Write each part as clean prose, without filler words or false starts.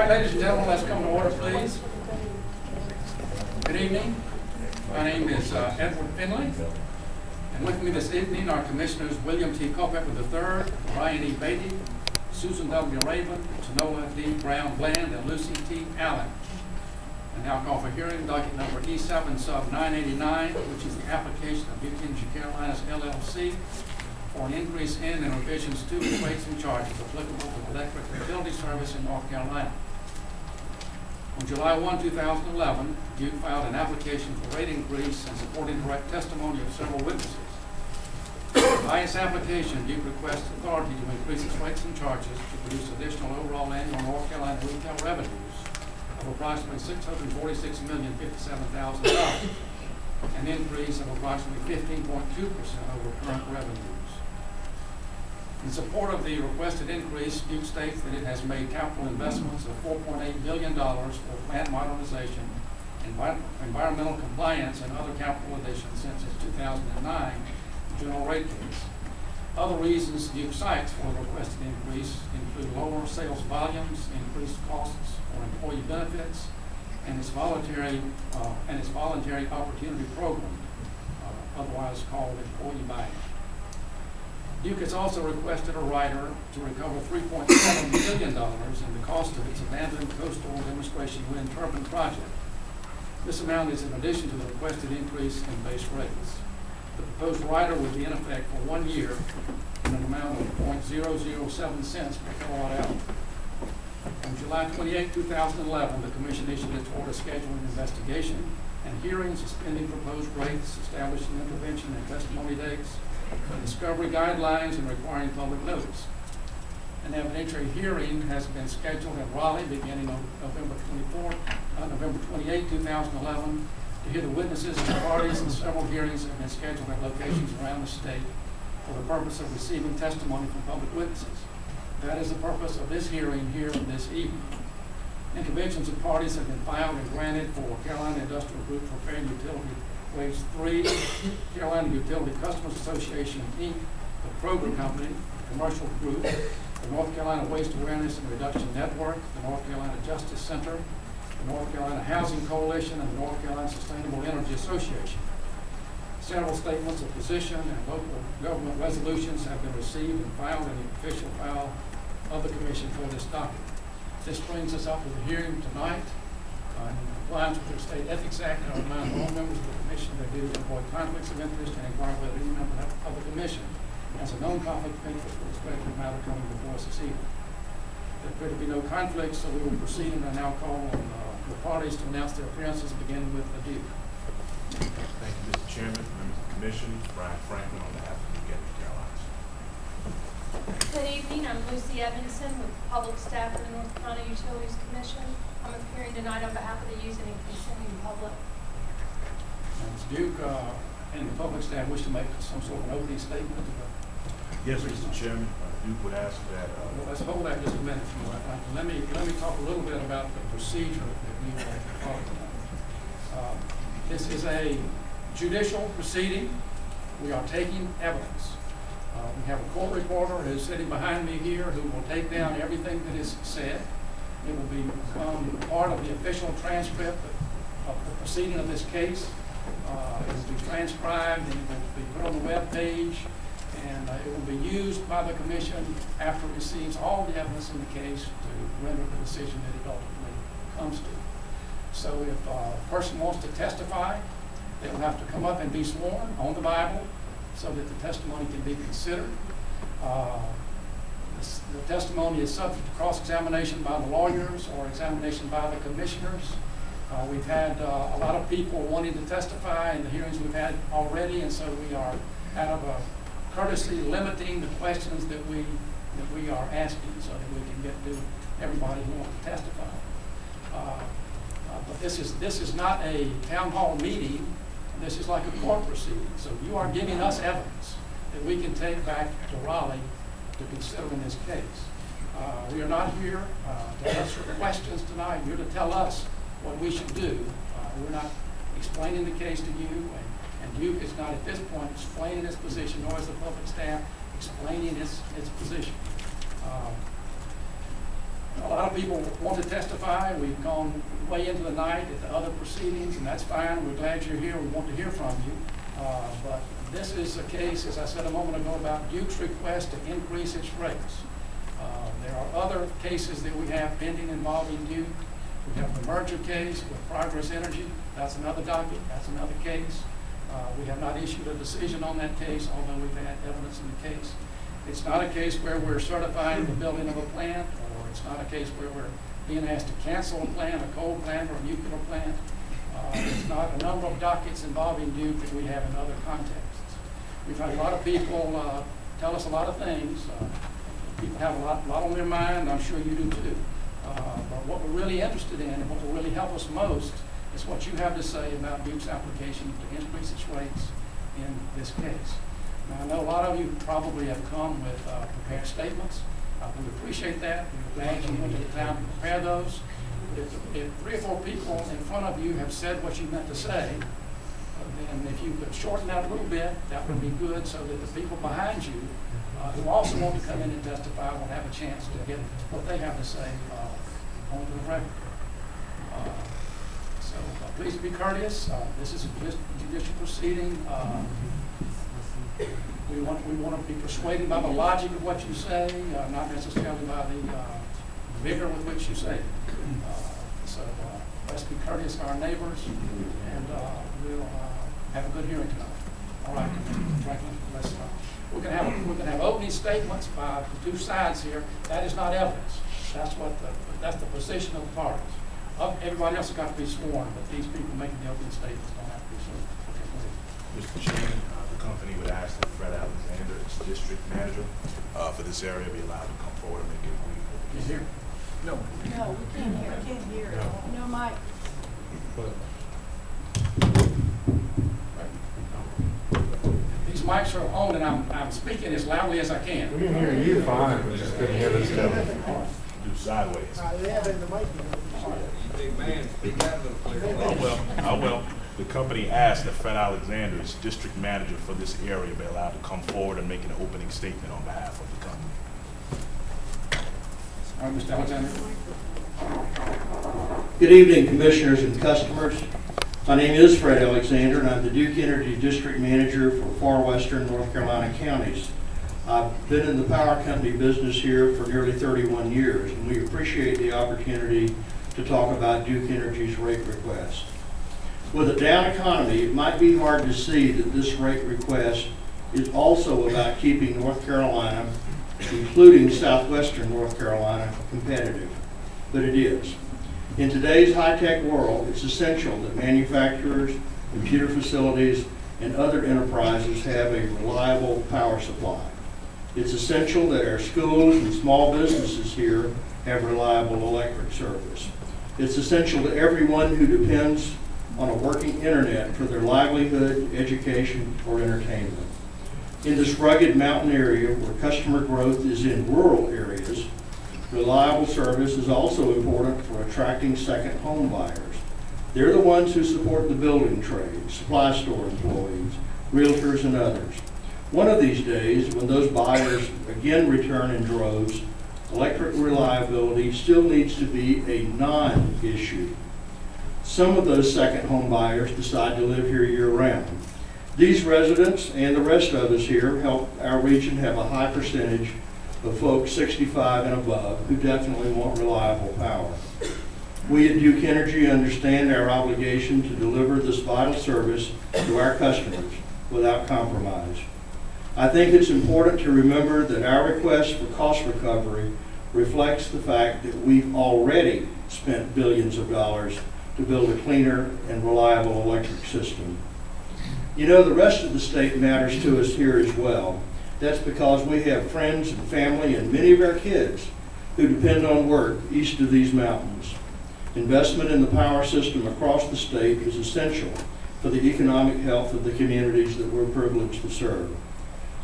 right, ladies and gentlemen, let's come to order, please. Good evening. My name is Edward Finley, and with me this evening are Commissioners William T. Culpepper III, Brian E. Beatty, Susan W. Raven, Tanola D. Brown Bland, and Lucy T. Allen. And now call for hearing docket number E7 sub 989, which is the application of Duke Energy Carolinas LLC for an increase in and revisions to the rates and charges applicable to electric utility service in North Carolina. On July 1, 2011, Duke filed an application for rate increase and supporting direct testimony of several witnesses. By its application, Duke requests authority to increase its rates and charges to produce additional overall annual North Carolina retail revenues of approximately $646,057,000, an increase of approximately 15.2% over current revenues. In support of the requested increase, Duke states that it has made capital investments of $4.8 billion for plant modernization, environmental compliance, and other capital additions since its 2009 general rate case. Other reasons Duke cites for the requested increase include lower sales volumes, increased costs for employee benefits, and its voluntary opportunity program, otherwise called employee buy-in. Duke has also requested a rider to recover $3.7 million in the cost of its abandoned coastal demonstration wind turbine project. This amount is in addition to the requested increase in base rates. The proposed rider would be in effect for 1 year in an amount of .007 cents per kilowatt hour. On July 28, 2011, the Commission issued its order scheduling investigation and hearings, suspending proposed rates, establishing intervention and testimony dates, discovery guidelines, and requiring public notice. An evidentiary hearing has been scheduled in Raleigh beginning on November 28, 2011, to hear the witnesses and parties, and several hearings have been scheduled at locations around the state for the purpose of receiving testimony from public witnesses. That is the purpose of this hearing here this evening. Interventions of parties have been filed and granted for Carolina Industrial Group for Fair Utility Wage 3, Carolina Utility Customers Association, Inc., the Kroger Company, the Commercial Group, the North Carolina Waste Awareness and Reduction Network, the North Carolina Justice Center, the North Carolina Housing Coalition, and the North Carolina Sustainable Energy Association. Several statements of position and local government resolutions have been received and filed in the official file of the Commission for this document. This brings us up to the hearing tonight. In compliance with the State Ethics Act, I remind all members of the Commission that do avoid conflicts of interest and inquire whether any member of the Commission has a known conflict of interest with respect to the matter coming before us this evening. There appear to be no conflicts, so we will proceed, and I now call on the parties to announce their appearances, beginning with the Duke. Thank you, Mr. Chairman, members of the Commission. Brian Franklin on behalf of Duke Energy Carolinas. Good evening. I'm Lucy Edmondson with Public Staff of the North Carolina Utilities Commission. I'm appearing tonight on behalf of the using and consenting public. Ms. Duke and the public staff wish to make some sort of an opening statement. Yes, Mr. Chairman. Duke would ask that. Well, let's hold that just a minute. Let me talk a little bit about the procedure that we will follow tonight. This is a judicial proceeding. We are taking evidence. We have a court reporter who's sitting behind me here who will take down everything that is said. It will become part of the official transcript of the proceeding of this case. It will be transcribed and it will be put on the web page, and it will be used by the Commission after it receives all the evidence in the case to render the decision that it ultimately comes to. So if a person wants to testify, they will have to come up and be sworn on the Bible so that the testimony can be considered. The testimony is subject to cross-examination by the lawyers or examination by the commissioners. We've had a lot of people wanting to testify in the hearings we've had already, and so we are out of a courtesy limiting the questions that we are asking so that we can get to everybody who wants to testify. But this is not a town hall meeting. This is like a court proceeding. So you are giving us evidence that we can take back to Raleigh to consider in this case. We are not here to answer questions tonight. You're to tell us what we should do. We're not explaining the case to you, and Duke is not at this point explaining its position, nor is the public staff explaining its position. A lot of people want to testify. We've gone way into the night at the other proceedings, and that's fine. We're glad you're here. We want to hear from you. But this is a case, as I said a moment ago, about Duke's request to increase its rates. There are other cases that we have pending involving Duke. We have the merger case with Progress Energy. That's another docket. That's another case. We have not issued a decision on that case, although we've had evidence in the case. It's not a case where we're certifying the building of a plant, or it's not a case where we're being asked to cancel a plant, a coal plant, or a nuclear plant. It's not a number of dockets involving Duke that we have in other contexts. We've had a lot of people tell us a lot of things. People have a lot on their mind. I'm sure you do too. But what we're really interested in, and what will really help us most, is what you have to say about Duke's application to increase its rates in this case. Now, I know a lot of you probably have come with prepared statements. We appreciate that. We're glad you went to the time to prepare those. But if 3 or 4 people in front of you have said what you meant to say, then if you could shorten that a little bit, that would be good, so that the people behind you who also want to come in and testify will have a chance to get what they have to say onto the record. So please be courteous. This is a judicial proceeding. We want to be persuaded by the logic of what you say, not necessarily by the vigor with which you say it. So let's be courteous to our neighbors, and we'll have a good hearing tonight. All right, Franklin, let's start. We're going to have opening statements by the 2 sides here. That is not evidence. That's the position of the parties. Everybody else has got to be sworn, but these people making the opening statements don't have to be sworn. Okay, Mr. Chairman, the company would ask that Fred Alexander, its district manager for this area, be allowed to come forward and make a brief. can you hear? No, we can't hear. I can't hear it. No mic. These mics are on, and I'm speaking as loudly as I can. We can hear you fine, we just couldn't hear this gentleman. Do sideways. Big man, speak out a little clearer. I will. The company asked that Fred Alexander, its district manager for this area, be allowed to come forward and make an opening statement on behalf of the company. All right, Mr. Alexander. Good evening, commissioners and customers. My name is Fred Alexander, and I'm the Duke Energy District Manager for far western North Carolina counties. I've been in the power company business here for nearly 31 years, and we appreciate the opportunity to talk about Duke Energy's rate request. With a down economy, it might be hard to see that this rate request is also about keeping North Carolina, including southwestern North Carolina, competitive. But it is. In today's high-tech world, it's essential that manufacturers, computer facilities, and other enterprises have a reliable power supply. It's essential that our schools and small businesses here have reliable electric service. It's essential to everyone who depends on a working internet for their livelihood, education, or entertainment. In this rugged mountain area where customer growth is in rural areas, reliable service is also important for attracting second home buyers. They're the ones who support the building trade, supply store employees, realtors, and others. One of these days, when those buyers again return in droves, electric reliability still needs to be a non-issue. Some of those second home buyers decide to live here year-round. These residents and the rest of us here help our region have a high percentage of folks 65 and above who definitely want reliable power. We at Duke Energy understand our obligation to deliver this vital service to our customers without compromise. I think it's important to remember that our request for cost recovery reflects the fact that we've already spent billions of dollars to build a cleaner and reliable electric system. You know, the rest of the state matters to us here as well. That's because we have friends and family and many of our kids who depend on work east of these mountains. Investment in the power system across the state is essential for the economic health of the communities that we're privileged to serve.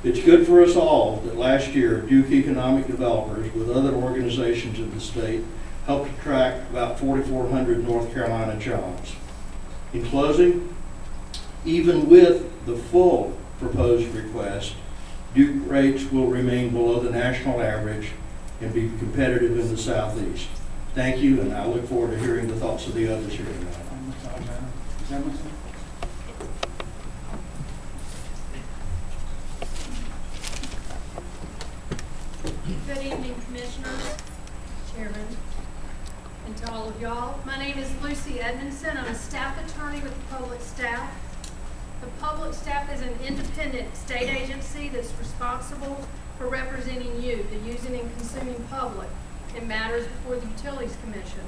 It's good for us all that last year Duke Economic Developers with other organizations of the state helped attract about 4,400 North Carolina jobs. In closing, even with the full proposed request, Duke rates will remain below the national average and be competitive in the southeast. Thank you, and I look forward to hearing the thoughts of the others here tonight. Ms. Edmondson? Good evening, Commissioners, Chairman, and to all of y'all. My name is Lucy Edmondson. I'm a staff attorney with the Public Staff. The Public Staff is an independent state agency that's responsible for representing you, the using and consuming public, in matters before the Utilities Commission.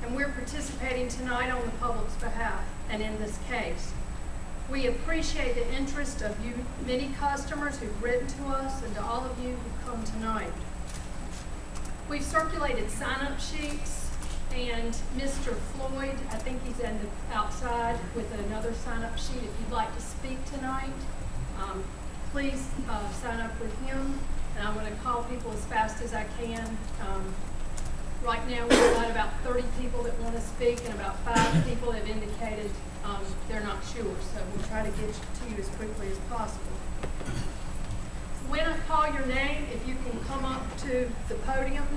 And we're participating tonight on the public's behalf and in this case. We appreciate the interest of you, many customers who've written to us, and to all of you who've come tonight. We've circulated sign-up sheets, and Mr. Floyd, I think he's in the outside with another sign-up sheet. If you'd like to speak tonight, please sign up with him, and I'm going to call people as fast as I can. Right now, we've got about 30 people that want to speak, and about 5 people have indicated they're not sure, so we'll try to get to you as quickly as possible. When I call your name, if you can come up to the podium,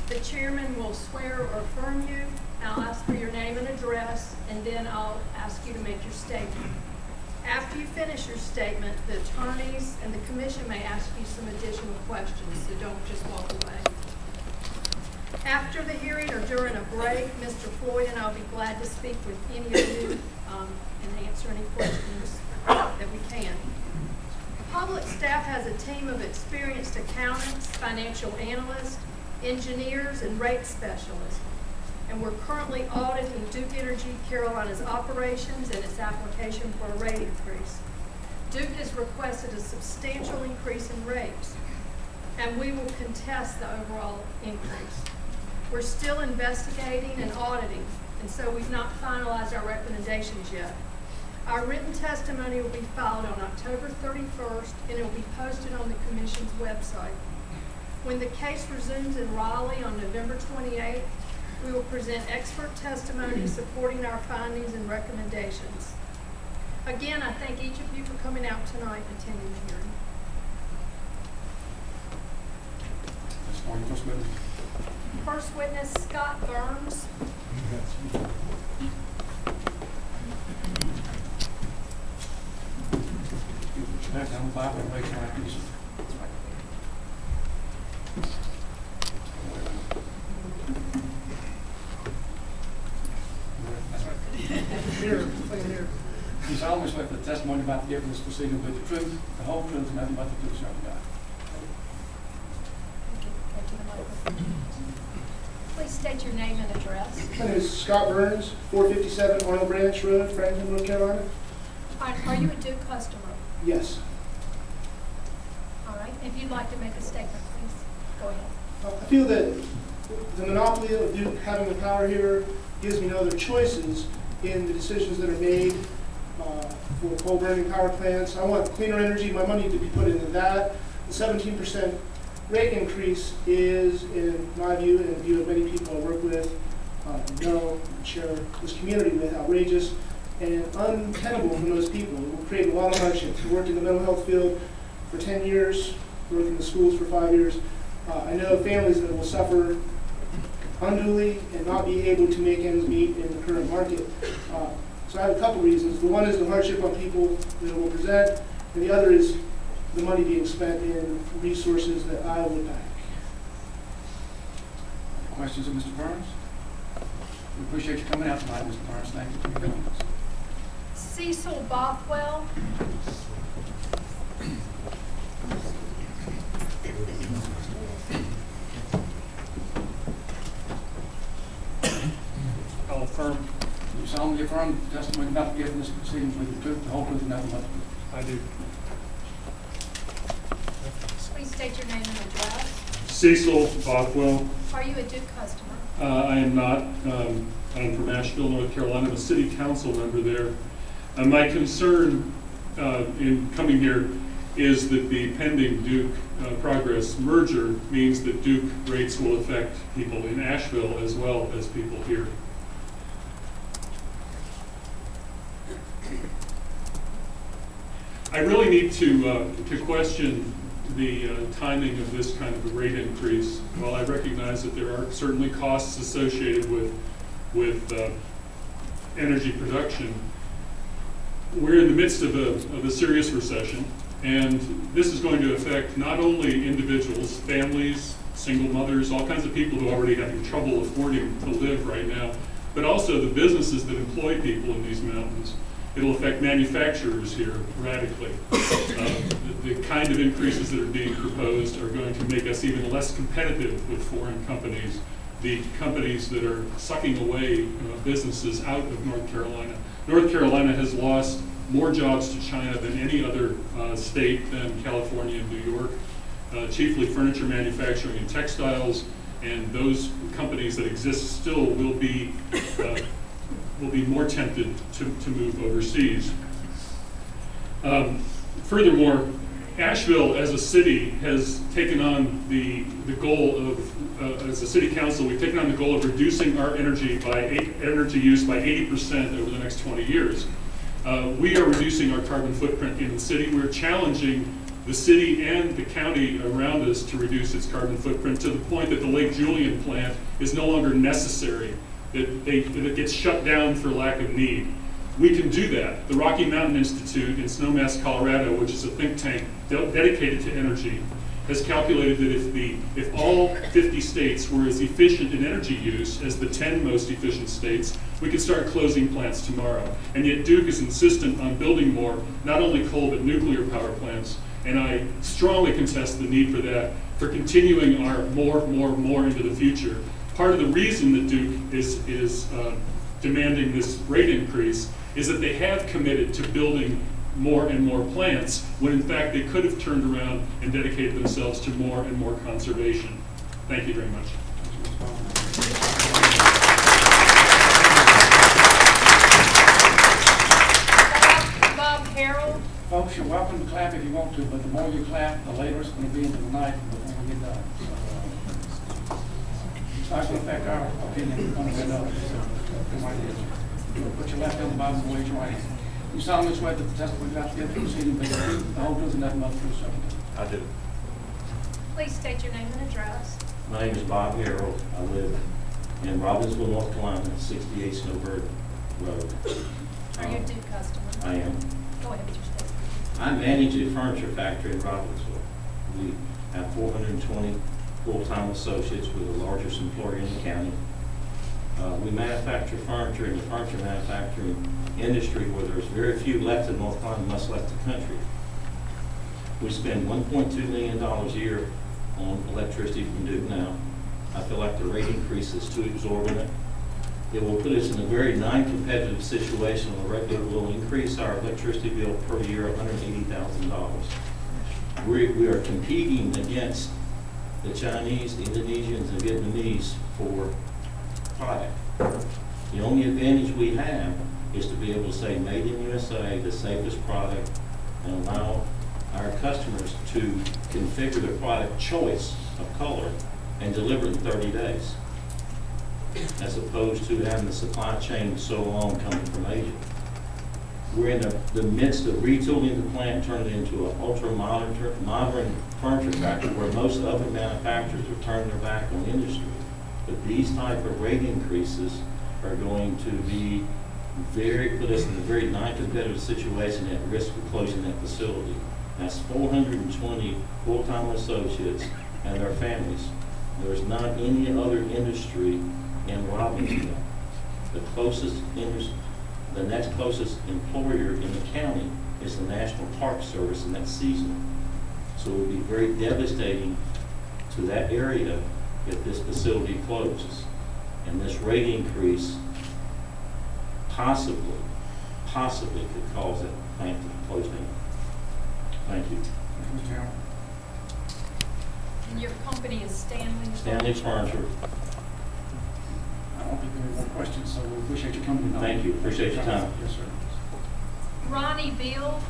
the chairman will swear or affirm you. I'll ask for your name and address, and then I'll ask you to make your statement. After you finish your statement, the attorneys and the commission may ask you some additional questions, so don't just walk away. After the hearing or during a break, Mr. Floyd and I'll be glad to speak with any of you and answer any questions that we can. Public Staff has a team of experienced accountants, financial analysts, engineers, and rate specialists. And we're currently auditing Duke Energy Carolinas operations and its application for a rate increase. Duke has requested a substantial increase in rates, and we will contest the overall increase. We're still investigating and auditing, and so we've not finalized our recommendations yet. Our written testimony will be filed on October 31st, and it will be posted on the Commission's website. When the case resumes in Raleigh on November 28th, we will present expert testimony supporting our findings and recommendations. Again, I thank each of you for coming out tonight and attending the hearing. Ms. Moore, first witness. First witness, Scott Burns. Back down the Bible and raise your right hand. You solemnly swear that the testimony about to give in this proceeding will be the truth, the whole truth, and nothing but the truth, so help you God. Please state your name and address. My name is Scott Burns, 457 Arnold Branch Road, Franklin, North Carolina. Are you a Duke customer? Yes. All right. If you'd like to make a statement, please go ahead. I feel that the monopoly of Duke having the power here gives me no other choices in the decisions that are made for coal burning power plants. I want cleaner energy, my money to be put into that. The 17% rate increase is, in my view, and in the view of many people I work with, share this community with, outrageous and untenable for most people. It will create a lot of hardship. I worked in the mental health field for 10 years, worked in the schools for 5 years. I know families that will suffer unduly and not be able to make ends meet in the current market. So I have a couple reasons. The one is the hardship on people that it will present, and the other is the money being spent in resources that I would back. Questions of Mr. Burns? We appreciate you coming out tonight, Mr. Burns. Thank you for your comments. Cecil Bothwell. I'll affirm. You solemnly affirm the testimony about to give in this proceeding will be the truth, the whole truth, and nothing but the truth. I do. Please state your name and address. Cecil Bothwell. Are you a Duke customer? I am not. I'm from Asheville, North Carolina. I'm a city council member there. My concern in coming here is that the pending Duke Progress merger means that Duke rates will affect people in Asheville as well as people here. I really need to question the timing of this kind of a rate increase. While I recognize that there are certainly costs associated with energy production, we're in the midst of a serious recession, and this is going to affect not only individuals, families, single mothers, all kinds of people who are already having trouble affording to live right now, but also the businesses that employ people in these mountains. It'll affect manufacturers here radically. The kind of increases that are being proposed are going to make us even less competitive with foreign companies, the companies that are sucking away businesses out of North Carolina. North Carolina has lost more jobs to China than any other state than California and New York, chiefly furniture manufacturing and textiles, and those companies that exist still will be more tempted to move overseas. Furthermore, Asheville as a city has taken on the goal of, as a city council, we've taken on the goal of reducing our energy use by 80% over the next 20 years. We are reducing our carbon footprint in the city. We're challenging the city and the county around us to reduce its carbon footprint to the point that the Lake Julian plant is no longer necessary, that it gets shut down for lack of need. We can do that. The Rocky Mountain Institute in Snowmass, Colorado, which is a think tank dedicated to energy, has calculated that if all 50 states were as efficient in energy use as the 10 most efficient states, we could start closing plants tomorrow. And yet Duke is insistent on building more, not only coal but nuclear power plants. And I strongly contest the need for that, for continuing our more into the future. Part of the reason that Duke is demanding this rate increase is that they have committed to building more and more plants, when in fact they could have turned around and dedicated themselves to more and more conservation. Thank you very much. Bob Harold. Folks, you're welcome to clap if you want to, but the more you clap, the later it's going to be into the night before we get done. So, it's not going to affect our opinion one way or another. Put your left hand on the Bible and raise your right hand. You solemnly swear that the testimony you're about to give to the proceeding will be the truth, the whole truth, and nothing but the truth, so help you God. I do. Please state your name and address. My name is Bob Harold. I live in Robbinsville, North Carolina, 68 Snowbird Road. Are you a Duke customer? I am. Go ahead with your statement. I manage a furniture factory in Robbinsville. We have 420 full-time associates. We're the largest employer in the county. We manufacture furniture in the furniture manufacturing industry where there's very few left in North Carolina, much left the country. We spend $1.2 million a year on electricity from Duke now. I feel like the rate increase is too exorbitant. It will put us in a very non-competitive situation. It will increase our electricity bill per year $180,000. We are competing against the Chinese, the Indonesians, and Vietnamese for product. The only advantage we have is to be able to say made in USA, the safest product, and allow our customers to configure their product choice of color and deliver it in 30 days, as opposed to having the supply chain so long coming from Asia. We're in the midst of retooling the plant, turning it into an ultra-modern furniture factory where most other manufacturers are turning their back on industry. But these type of rate increases are going to be put us in a very non-competitive situation at risk of closing that facility. That's 420 full-time associates and their families. There's not any other industry in Robbinsville. The next closest employer in the county is the National Park Service, and that's seasonal. So it would be very devastating to that area if this facility closes. And this rate increase possibly could cause that plant to close down. Thank you. Mr. Chairman. And your company is Stanley? Stanley's Furniture. I don't think there are more questions, so we appreciate you coming tonight. Thank you. Appreciate your time. Yes, sir. Ronnie Beale.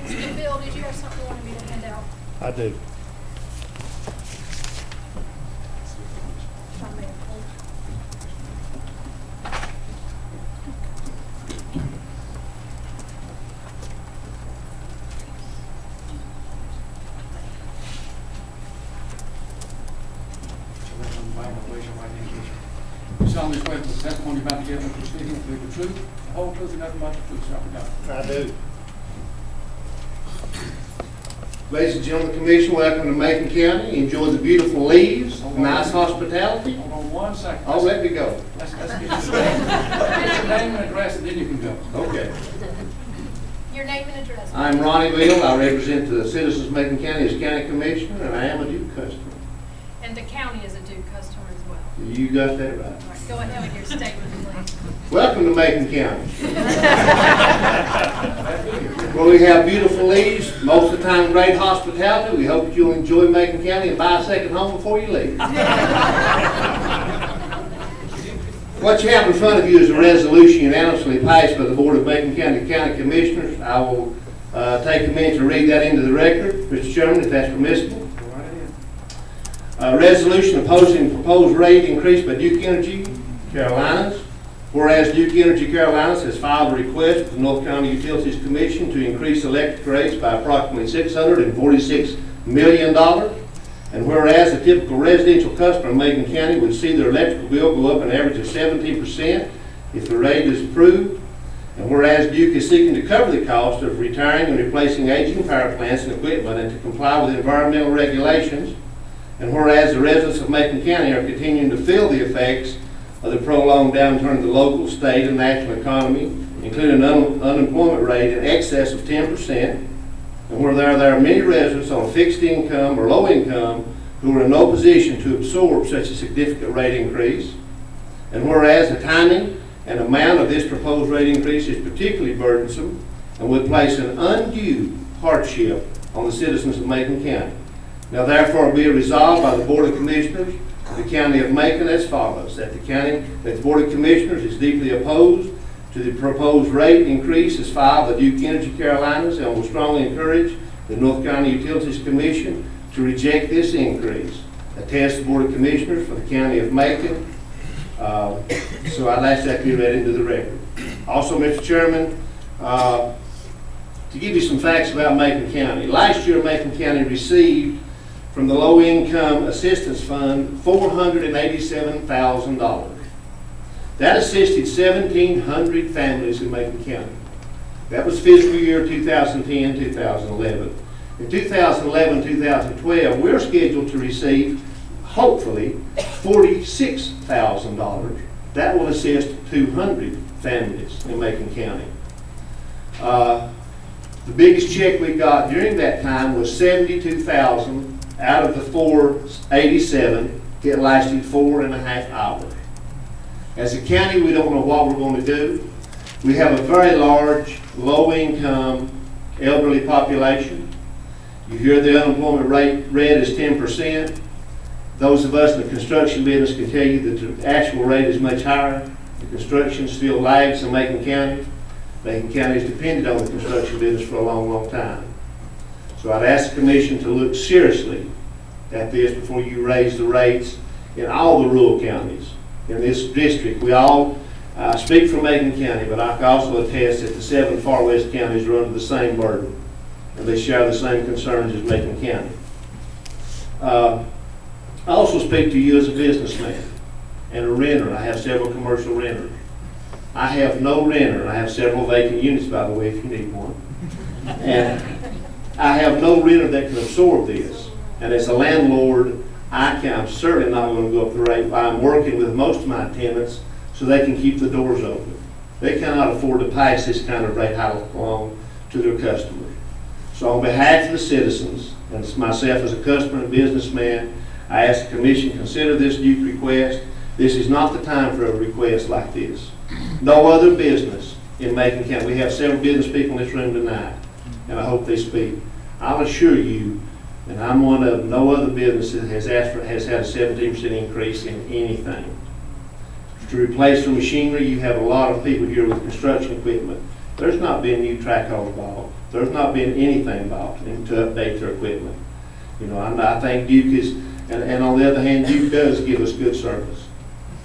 Mr. Beale, did you have something you wanted me to hand out? I do. solemnly swear that the testimony you're about to give will speaking will be the truth, the whole truth, and nothing but the truth, so help me God. I do. Ladies and gentlemen of the commission, welcome to Macon County. Enjoy the beautiful leaves, nice hospitality. Hold on 1 second. Oh, let me go. Let's get your name and address, and then you can go. Okay. Your name and address. I'm Ronnie Beale. I represent the citizens of Macon County as county commissioner, and I am a Duke customer. And the county is a Duke customer as well. You got that right. All right, go ahead with your statement, please. Welcome to Macon County. Where we have beautiful leaves, most of the time great hospitality. We hope that you'll enjoy Macon County and buy a second home before you leave. What you have in front of you is a resolution unanimously passed by the Board of Macon County County Commissioners. I will take a minute to read that into the record, Mr. Chairman, if that's permissible. Go right ahead. A resolution opposing proposed rate increase by Duke Energy Carolinas. Whereas Duke Energy Carolinas has filed a request with the North Carolina Utilities Commission to increase electric rates by approximately $646 million. And whereas a typical residential customer in Macon County would see their electrical bill go up an average of 17% if the rate is approved. And whereas Duke is seeking to cover the cost of retiring and replacing aging power plants and equipment and to comply with environmental regulations. And whereas the residents of Macon County are continuing to feel the effects of the prolonged downturn of the local, state, and national economy, including an unemployment rate in excess of 10%, and where there are many residents on fixed income or low income who are in no position to absorb such a significant rate increase, and whereas the timing and amount of this proposed rate increase is particularly burdensome and would place an undue hardship on the citizens of Macon County. Now therefore be it resolved by the Board of Commissioners of the County of Macon as follows, that the Board of Commissioners is deeply opposed to the proposed rate increase as filed by Duke Energy Carolinas and will strongly encourage the North Carolina Utilities Commission to reject this increase. Attest the Board of Commissioners for the County of Macon. So I'd ask that to be read into the record. Also, Mr. Chairman, to give you some facts about Macon County. Last year, Macon County received from the Low Income Assistance Fund $487,000. That assisted 1,700 families in Macon County. That was fiscal year 2010-2011. In 2011-2012, we're scheduled to receive, hopefully, $46,000. That will assist 200 families in Macon County. The biggest check we got during that time was $72,000 out of the $487. It lasted 4.5 hours. As a county, we don't know what we're going to do. We have a very large, low-income, elderly population. You hear the unemployment rate read as 10%. Those of us in the construction business can tell you that the actual rate is much higher. The construction still lags in Macon County. Macon County has depended on the construction business for a long, long time. So I'd ask the Commission to look seriously at this before you raise the rates in all the rural counties. In this district, we all speak for Macon County, but I can also attest that the 7 far west counties are under the same burden, and they share the same concerns as Macon County. I also speak to you as a businessman and a renter. I have several commercial renters. I have no renter. I have several vacant units, by the way, if you need one. And I have no renter that can absorb this. And as a landlord, I'm certainly not going to go up the rate. I'm working with most of my tenants so they can keep the doors open. They cannot afford to pass this kind of rate hike along to their customers. So on behalf of the citizens, and myself as a customer and businessman, I ask the Commission to consider this Duke request. This is not the time for a request like this. No other business in Macon County. We have several business people in this room tonight, and I hope they speak. I'll assure you, and I'm one of no other business that has had a 17% increase in anything. To replace the machinery, you have a lot of people here with construction equipment. There's not been new track hauls bought. There's not been anything bought to update their equipment. You know, I think Duke is, and on the other hand, Duke does give us good service.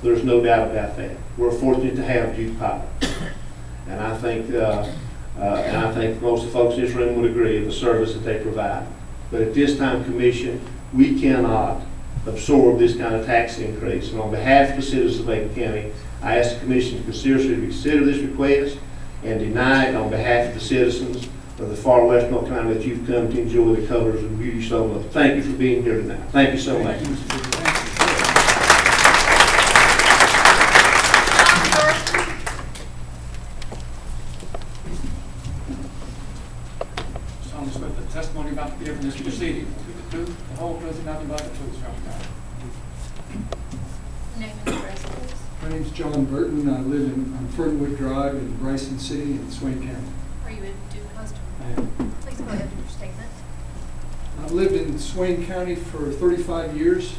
There's no doubt about that. We're fortunate to have Duke Power, and I think most of the folks in this room would agree with the service that they provide. But at this time, Commission, we cannot absorb this kind of tax increase. And on behalf of the citizens of Macon County, I ask the commission to seriously consider this request and deny it on behalf of the citizens of the far west North Carolina that you've come to enjoy the colors and beauty so much. Thank you for being here tonight. Thank you so much. Thank you, Mr. Booth. Thank you. Solemnly swear that the testimony about to be given in this proceeding will be the truth, the whole truth, and nothing but the truth, so help you God. Name and address, please. My name's John Burton. I live on Fernwood Drive in Bryson City in Swain County. Are you a Duke customer? I am. Please go ahead with your statement. I've lived in Swain County for 35 years.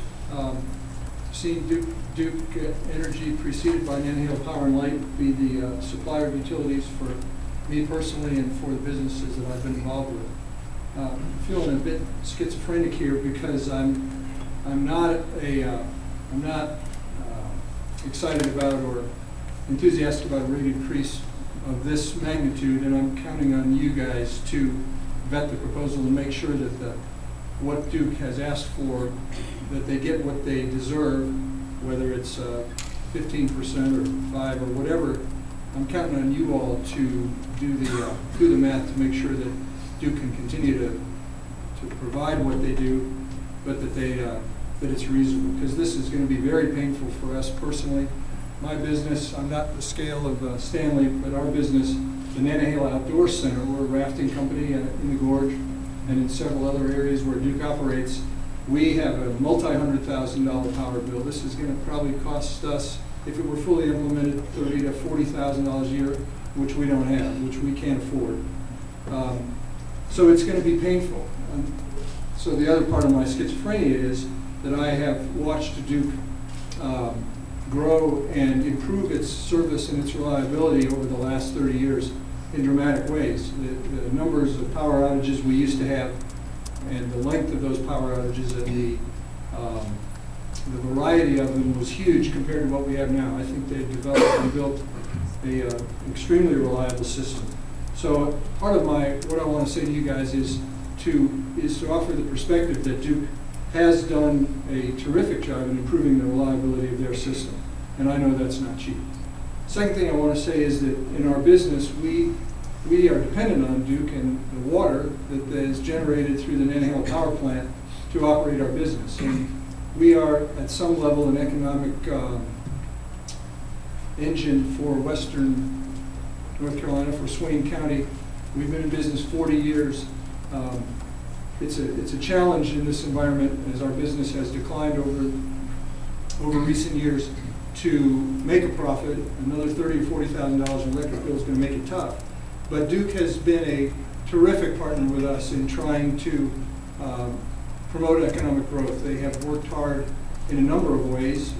Seen Duke Energy, preceded by Nantahala Power and Light, be the supplier of utilities for me personally and for the businesses that I've been involved with. I'm feeling a bit schizophrenic here because I'm not excited about or enthusiastic about a rate increase of this magnitude, and I'm counting on you guys to vet the proposal and make sure that what Duke has asked for, that they get what they deserve, whether it's 15% or 5 or whatever. I'm counting on you all to do the math to make sure that Duke can continue to provide what they do, but that it's reasonable, because this is going to be very painful for us personally. My business, I'm not the scale of Stanley, but our business, the Nantahala Outdoor Center, we're a rafting company in the gorge and in several other areas where Duke operates. We have a multi-$100,000 power bill. This is going to probably cost us, if it were fully implemented, $30,000 to $40,000 a year, which we don't have, which we can't afford. So it's going to be painful. So the other part of my schizophrenia is that I have watched Duke grow and improve its service and its reliability over the last 30 years in dramatic ways. The numbers of power outages we used to have and the length of those power outages and the variety of them was huge compared to what we have now. I think they've developed and built an extremely reliable system. So part of what I want to say to you guys is to offer the perspective that Duke has done a terrific job in improving the reliability of their system, and I know that's not cheap. Second thing I want to say is that in our business, we are dependent on Duke and the water that is generated through the Nantahala Power Plant to operate our business. And we are, at some level, an economic engine for western North Carolina, for Swain County. We've been in business 40 years. It's a challenge in this environment as our business has declined over recent years to make a profit. Another $30,000 or $40,000 in electric bill is going to make it tough. But Duke has been a terrific partner with us in trying to promote economic growth. They have worked hard in a number of ways.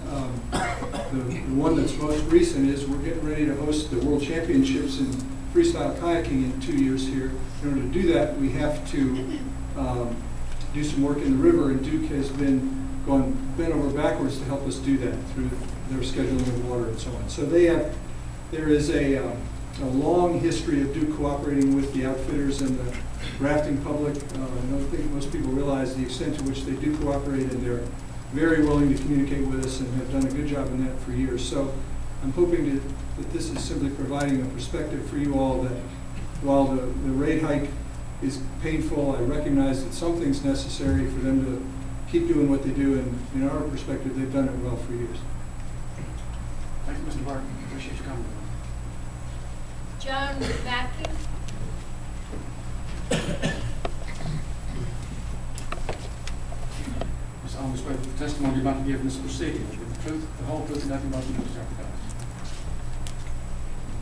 The one that's most recent is we're getting ready to host the World Championships in freestyle kayaking in 2 years here. In order to do that, we have to do some work in the river, and Duke has bent over backwards to help us do that through their scheduling of water and so on. So there is a long history of Duke cooperating with the outfitters and the rafting public. I don't think most people realize the extent to which they do cooperate, and they're very willing to communicate with us and have done a good job in that for years. So I'm hoping that this is simply providing a perspective for you all that while the rate hike is painful, I recognize that something's necessary for them to keep doing what they do, and in our perspective, they've done it well for years. Thank you, Mr. Burton. Appreciate you coming. Joan Mackey. I solemnly swear that the testimony you're about to give in this proceeding will be the truth, the whole truth, and nothing but the truth, so help you God.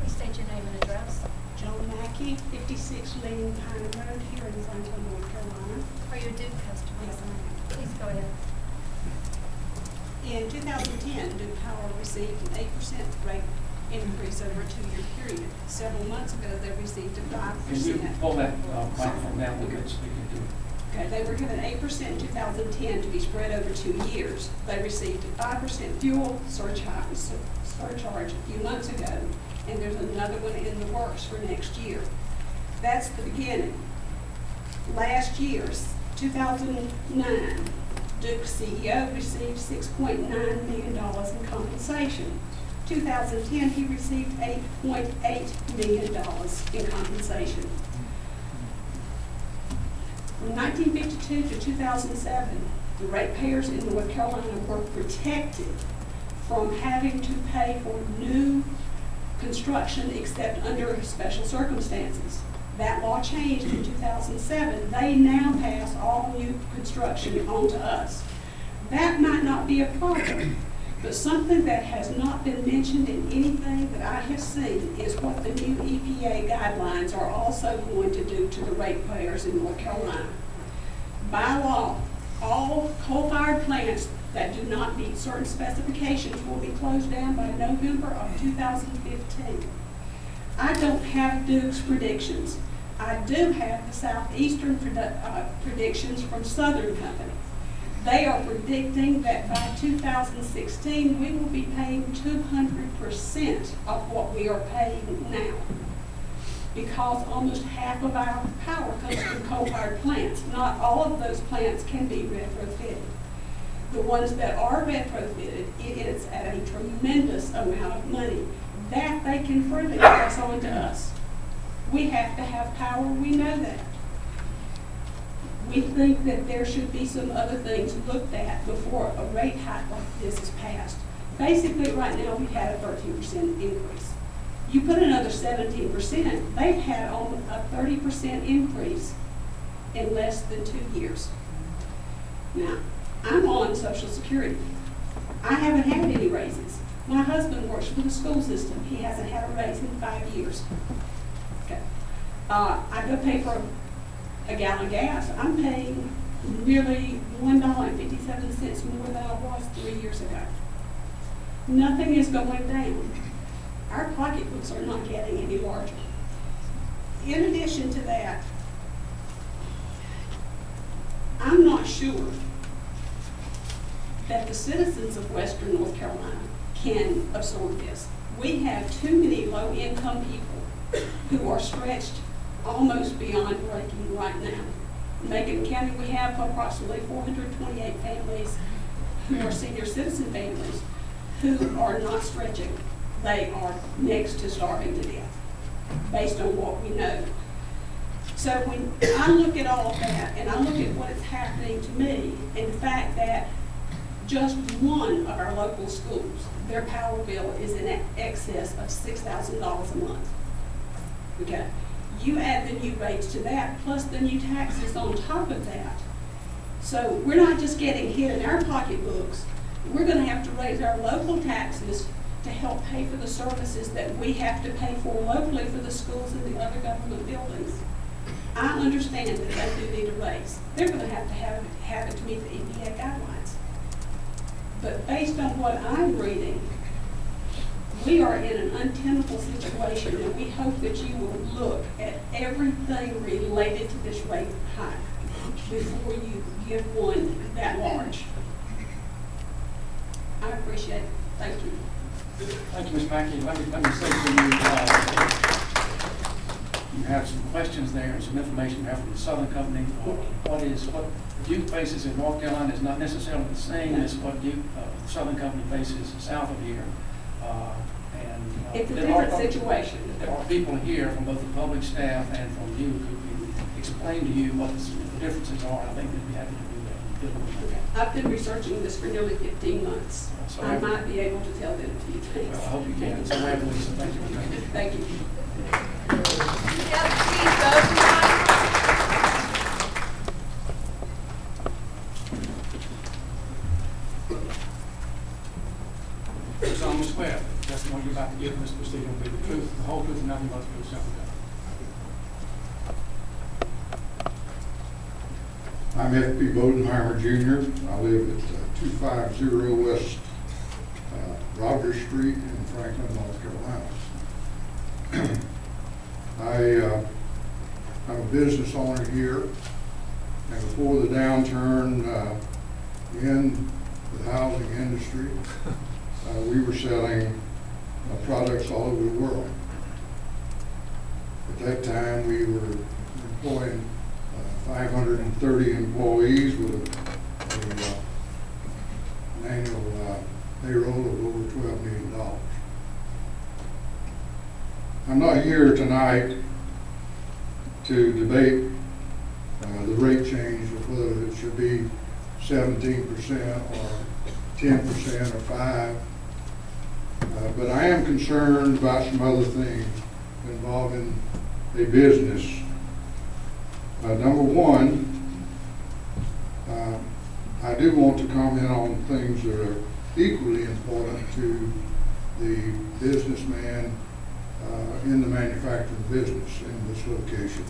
Please state your name and address. Joan Mackey, 56 Lane Pine Road here in Burton, North Carolina. Are you a Duke customer? Yes, I am. Please go ahead. In 2010, Duke Power received an 8% rate increase over a 2-year period. Several months ago, they received a 5%. Can you pull that microphone down a little bit, speaking to it? Okay, they were given 8% in 2010 to be spread over 2 years. They received a 5% fuel surcharge a few months ago, and there's another one in the works for next year. That's the beginning. Last year, 2009, Duke CEO received $6.9 million in compensation. 2010, he received $8.8 million in compensation. From 1952 to 2007, the ratepayers in North Carolina were protected from having to pay for new construction except under special circumstances. That law changed in 2007. They now pass all new construction on to us. That might not be a problem, but something that has not been mentioned in anything that I have seen is what the new EPA guidelines are also going to do to the ratepayers in North Carolina. By law, all coal-fired plants that do not meet certain specifications will be closed down by November of 2015. I don't have Duke's predictions. I do have the southeastern predictions from Southern Company. They are predicting that by 2016, we will be paying 200% of what we are paying now, because almost half of our power comes from coal-fired plants. Not all of those plants can be retrofitted. The ones that are retrofitted, it is at a tremendous amount of money that they can further pass on to us. We have to have power, we know that. We think that there should be some other things looked at before a rate hike like this is passed. Basically, right now, we had a 13% increase. You put another 17%, they've had almost a 30% increase in less than 2 years. Now, I'm on Social Security. I haven't had any raises. My husband works for the school system. He hasn't had a raise in 5 years. Okay. I go pay for a gallon of gas. I'm paying nearly $1.57 more than I was 3 years ago. Nothing is going down. Our pocketbooks are not getting any larger. In addition to that, I'm not sure that the citizens of Western North Carolina can absorb this. We have too many low-income people who are stretched almost beyond breaking right now. In Macon County, we have approximately 428 families who are senior citizen families who are not stretching. They are next to starving to death, based on what we know. So when I look at all of that, and I look at what is happening to me, and the fact that just one of our local schools, their power bill is in excess of $6,000 a month. Okay, you add the new rates to that, plus the new taxes on top of that. So we're not just getting hit in our pocketbooks, we're going to have to raise our local taxes to help pay for the services that we have to pay for locally for the schools and the other government buildings. I understand that they do need a raise. They're going to have it to meet the EPA guidelines. But based on what I'm reading, we are in an untenable situation, and we hope that you will look at everything related to this rate hike before you give one that large. I appreciate it. Thank you. Thank you, Ms. Mackey. Let me say to you, you have some questions there and some information you have from the Southern Company. What Duke faces in North Carolina is not necessarily the same as what Duke, Southern Company faces south of here. It's a different situation. There are people here from both the public staff and from Duke who can explain to you what the differences are. I think they'd be happy to do that. I've been researching this for nearly 15 months. So I might be able to tell them a few things. Well, I hope you can. So I have Lisa. Thank you. Thank you. So I'm swear, that's the one you're about to give Mr. Stephen will be the truth, the whole truth, and nothing but the truth, so I'm F.P. Bodenheimer Jr. I live at 250 West Rogers Street in Franklin, North Carolina. I'm a business owner here, and before the downturn in the housing industry, we were selling products all over the world. At that time, we were employing 530 employees with a annual payroll of over $12 million. I'm not here tonight to debate the rate change of whether it should be 17% or 10% or 5%. But I am concerned about some other things involving a business. Number one, I do want to comment on things that are equally important to the businessman in the manufacturing business in this location.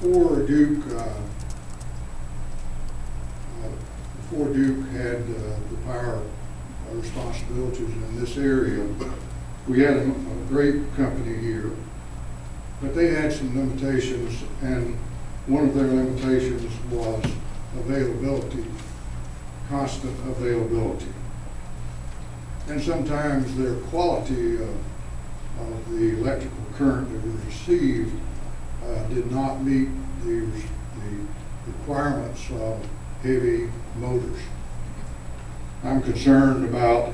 Before Duke had the power responsibilities in this area, we had a great company here, but they had some limitations, and one of their limitations was availability, constant availability. And sometimes their quality of the electrical current that was received did not meet the requirements of heavy motors. I'm concerned about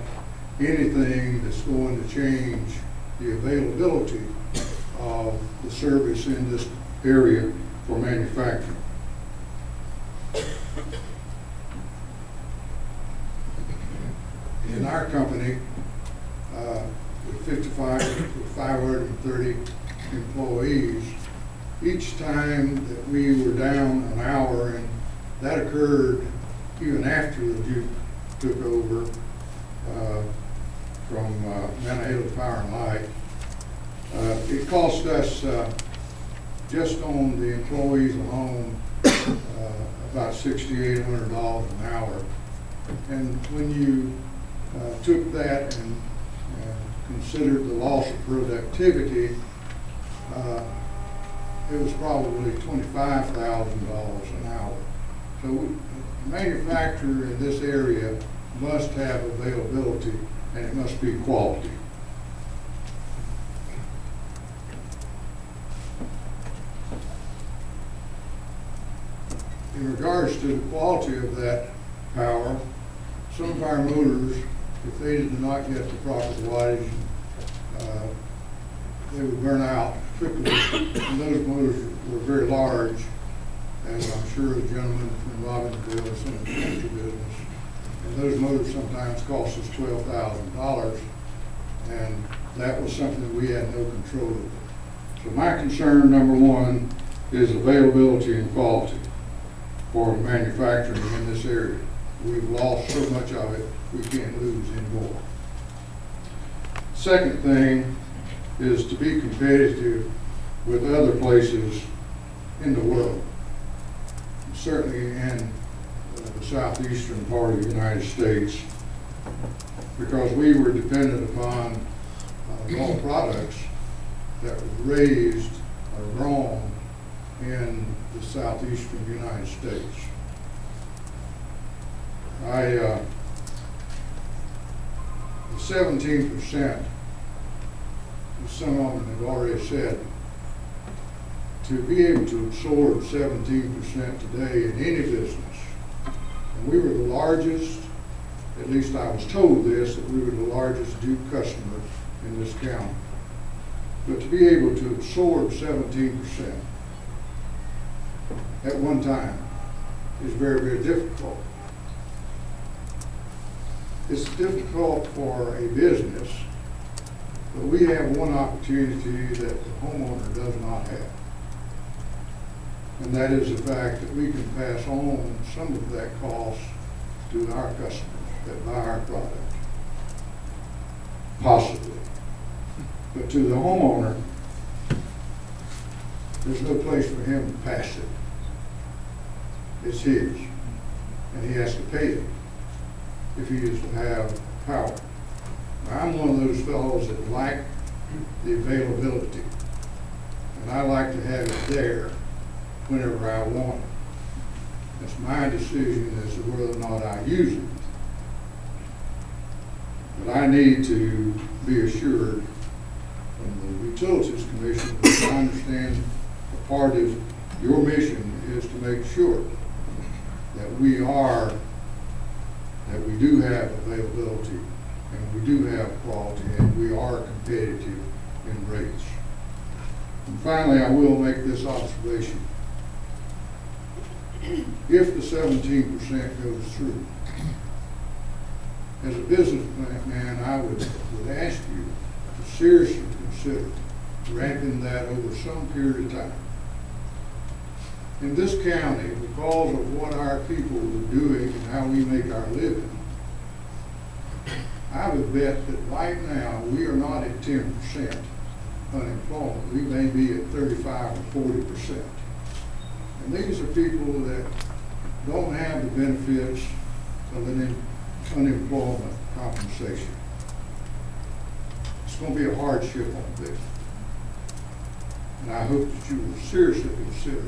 anything that's going to change the availability of the service in this area for manufacturing. In our company, with 530 employees, each time that we were down an hour, and that occurred even after the Duke took over from Manhattan Power and Light, it cost us, just on the employees alone, about $6,800 an hour. And when you took that and considered the loss of productivity, it was probably $25,000 an hour. So a manufacturer in this area must have availability, and it must be quality. In regards to the quality of that power, some of our motors, if they did not get the proper wattage, they would burn out quickly. And those motors were very large, as I'm sure the gentleman from Robbinsville is in the energy business. And those motors sometimes cost us $12,000, and that was something we had no control over. So my concern, number one, is availability and quality for manufacturing in this area. We've lost so much of it, we can't lose anymore. Second thing is to be competitive with other places in the world, certainly in the southeastern part of the United States, because we were dependent upon raw products that were raised or grown in the southeastern United States. The 17%, as some of them have already said, to be able to absorb 17% today in any business, and we were the largest, at least I was told this, that we were the largest Duke customer in this county. But to be able to absorb 17% at one time is very, very difficult. It's difficult for a business, but we have one opportunity that the homeowner does not have. And that is the fact that we can pass on some of that cost to our customers that buy our product. Possibly. But to the homeowner, there's no place for him to pass it. It's his, and he has to pay it if he is to have power. Now, I'm one of those fellows that like the availability, and I like to have it there whenever I want it. It's my decision as to whether or not I use it. But I need to be assured from the Utilities Commission, because I understand a part of your mission is to make sure that we are that we do have availability, and we do have quality, and we are competitive in rates. And finally, I will make this observation. If the 17% goes through, as a businessman, I would ask you to seriously consider ramping that over some period of time. In this county, because of what our people are doing and how we make our living, I would bet that right now we are not at 10% unemployment. We may be at 35 or 40%. And these are people that don't have the benefits of an unemployment compensation. It's going to be a hardship on this. And I hope that you will seriously consider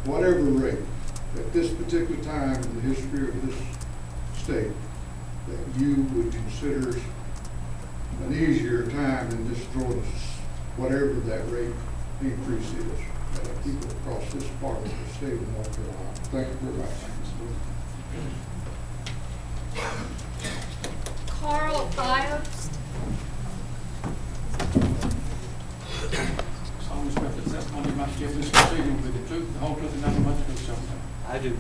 whatever rate at this particular time in the history of this state that you would consider an easier time than just throwing whatever that rate increase is that people across this part of the state of North Carolina. Thank you very much. Carl Yops. Solemnly swear that the testimony you must give this proceeding will be the truth, the whole truth, and nothing but the truth, so help you God. I do.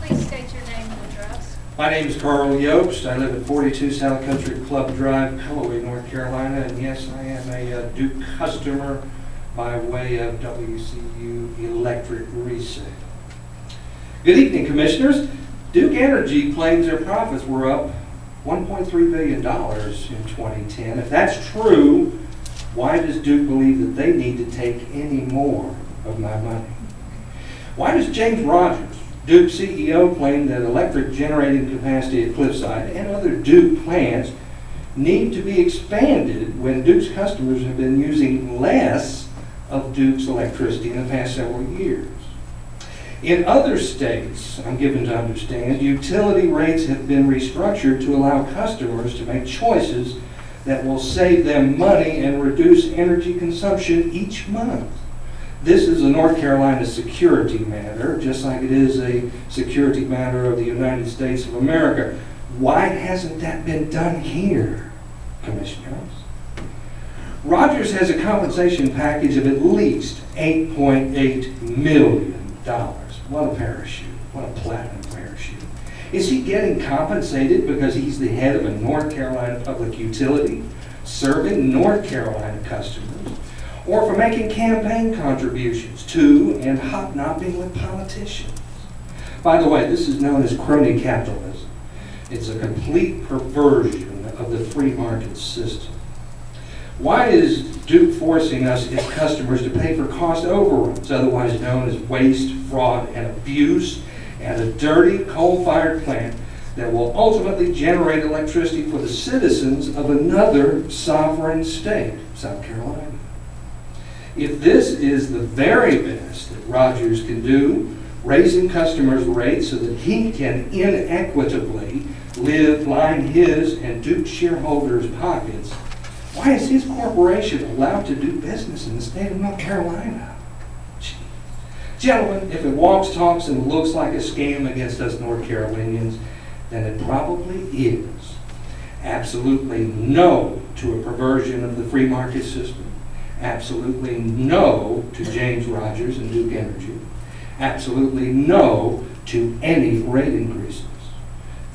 Please state your name and address. My name is Carl Yops. I live at 42 South Country Club Drive, Holloway, North Carolina, and yes, I am a Duke customer by way of WCU Electric Resale. Good evening, Commissioners. Duke Energy claims their profits were up $1.3 billion in 2010. If that's true, why does Duke believe that they need to take any more of my money? Why does James Rogers, Duke CEO, claim that electric generating capacity at Cliffside and other Duke plants need to be expanded when Duke's customers have been using less of Duke's electricity in the past several years? In other states, I'm given to understand, utility rates have been restructured to allow customers to make choices that will save them money and reduce energy consumption each month. This is a North Carolina security matter, just like it is a security matter of the United States of America. Why hasn't that been done here, Commissioners? Rogers has a compensation package of at least $8.8 million. What a parachute. What a platinum parachute. Is he getting compensated because he's the head of a North Carolina public utility, serving North Carolina customers, or for making campaign contributions to and hobnobbing with politicians? By the way, this is known as crony capitalism. It's a complete perversion of the free market system. Why is Duke forcing us, its customers, to pay for cost overruns, otherwise known as waste, fraud, and abuse, and a dirty coal-fired plant that will ultimately generate electricity for the citizens of another sovereign state, South Carolina? If this is the very best that Rogers can do, raising customers' rates so that he can inequitably line his and Duke shareholders' pockets, why is his corporation allowed to do business in the state of North Carolina? Gee. Gentlemen, if it walks, talks, and looks like a scam against us North Carolinians, then it probably is. Absolutely no to a perversion of the free market system. Absolutely no to James Rogers and Duke Energy. Absolutely no to any rate increases.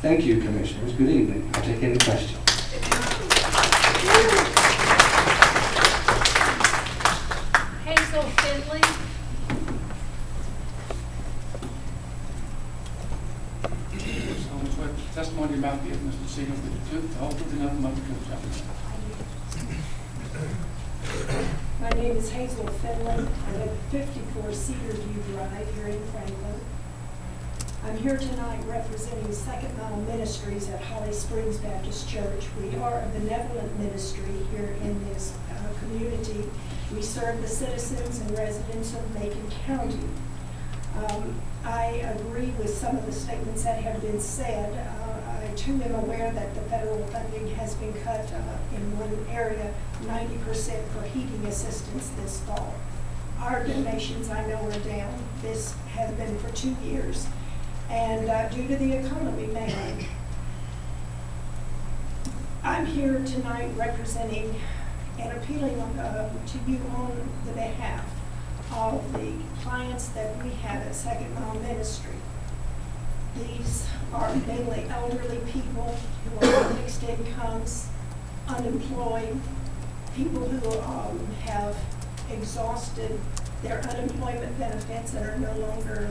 Thank you, Commissioners. Good evening. I'll take any questions. Hazel Finland. Solemnly swear that the testimony you must give this proceeding will be the truth, the whole truth, and nothing but the truth, so help you God. My name is Hazel Finland. I live at 54 Cedar View Drive here in Franklin. I'm here tonight representing Second Mile Ministries at Holly Springs Baptist Church. We are a benevolent ministry here in this community. We serve the citizens and residents of Macon County. I agree with some of the statements that have been said. I too am aware that the federal funding has been cut in one area, 90% for heating assistance this fall. Our donations, I know, are down. This has been for 2 years. And due to the economy mainly. I'm here tonight representing and appealing to you on the behalf of the clients that we have at Second Mile Ministry. These are mainly elderly people who are on fixed incomes, unemployed, people who have exhausted their unemployment benefits and are no longer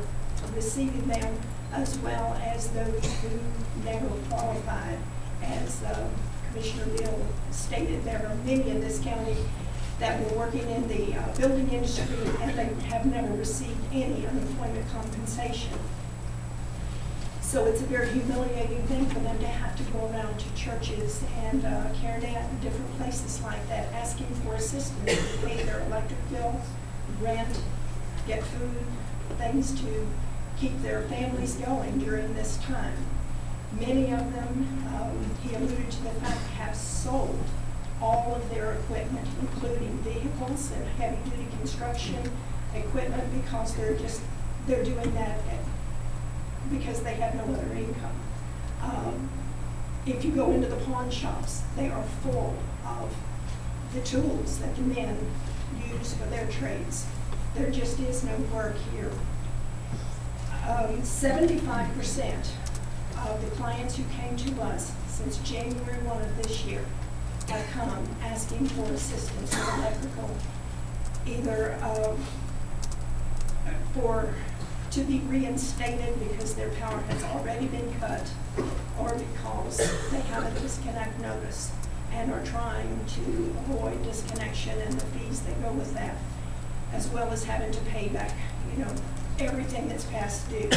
receiving them, as well as those who never qualified. As Commissioner Beale stated, there are many in this county that were working in the building industry and they have never received any unemployment compensation. So it's a very humiliating thing for them to have to go around to churches and CareNet and different places like that, asking for assistance to pay their electric bill, rent, get food, things to keep their families going during this time. Many of them, he alluded to the fact, have sold all of their equipment, including vehicles and heavy-duty construction equipment, because they're doing that because they have no other income. If you go into the pawn shops, they are full of the tools that the men use for their trades. There just is no work here. 75% of the clients who came to us since January 1 of this year have come asking for assistance with electrical, either to be reinstated because their power has already been cut, or because they have a disconnect notice and are trying to avoid disconnection and the fees that go with that, as well as having to pay back, everything that's past due.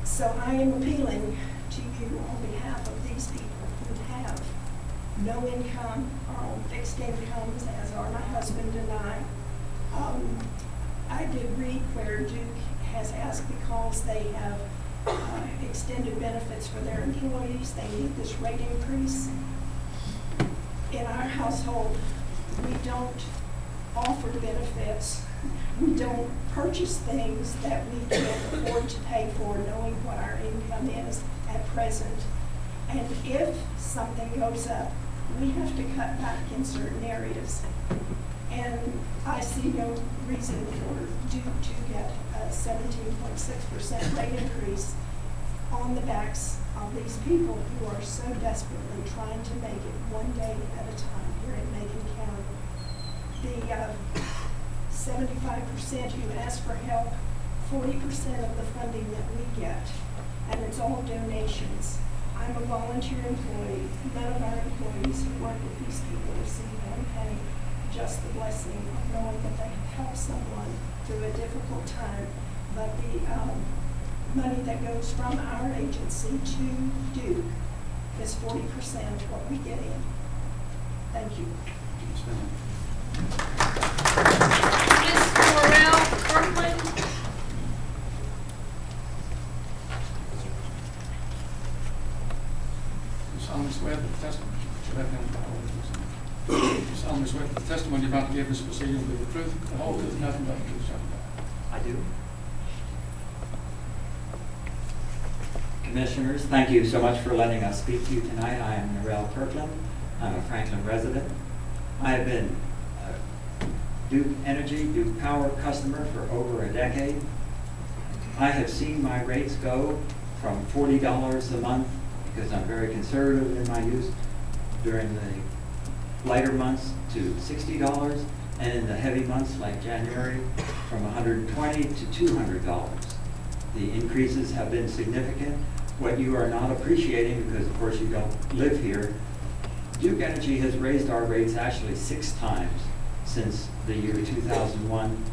So I am appealing to you on behalf of these people who have no income, are on fixed incomes, as are my husband and I. I did read where Duke has asked, because they have extended benefits for their employees, they need this rate increase. In our household, we don't offer benefits. We don't purchase things that we can't afford to pay for, knowing what our income is at present. And if something goes up, we have to cut back in certain areas. And I see no reason for Duke to get a 17.6% rate increase on the backs of these people who are so desperately trying to make it one day at a time here in Macon County. The 75% who ask for help, 40% of the funding that we get, and it's all donations. I'm a volunteer employee. None of our employees who work with these people receive one penny, just the blessing of knowing that they have helped someone through a difficult time. But the money that goes from our agency to Duke is 40% of what we get in. Thank you. solemnly swear that the testimony you solemnly swear that the testimony you're about to give this proceeding will be the truth, the whole truth, nothing but the truth, so help you God. I do. Commissioners, thank you so much for letting us speak to you tonight. I am Relle Kirkland. I'm a Franklin resident. I have been a Duke Energy, Duke Power customer for over a decade. I have seen my rates go from $40 a month, because I'm very conservative in my use, during the lighter months to $60, and in the heavy months like January from $120 to $200. The increases have been significant. What you are not appreciating, because of course you don't live here, Duke Energy has raised our rates actually 6 times since the year 2001,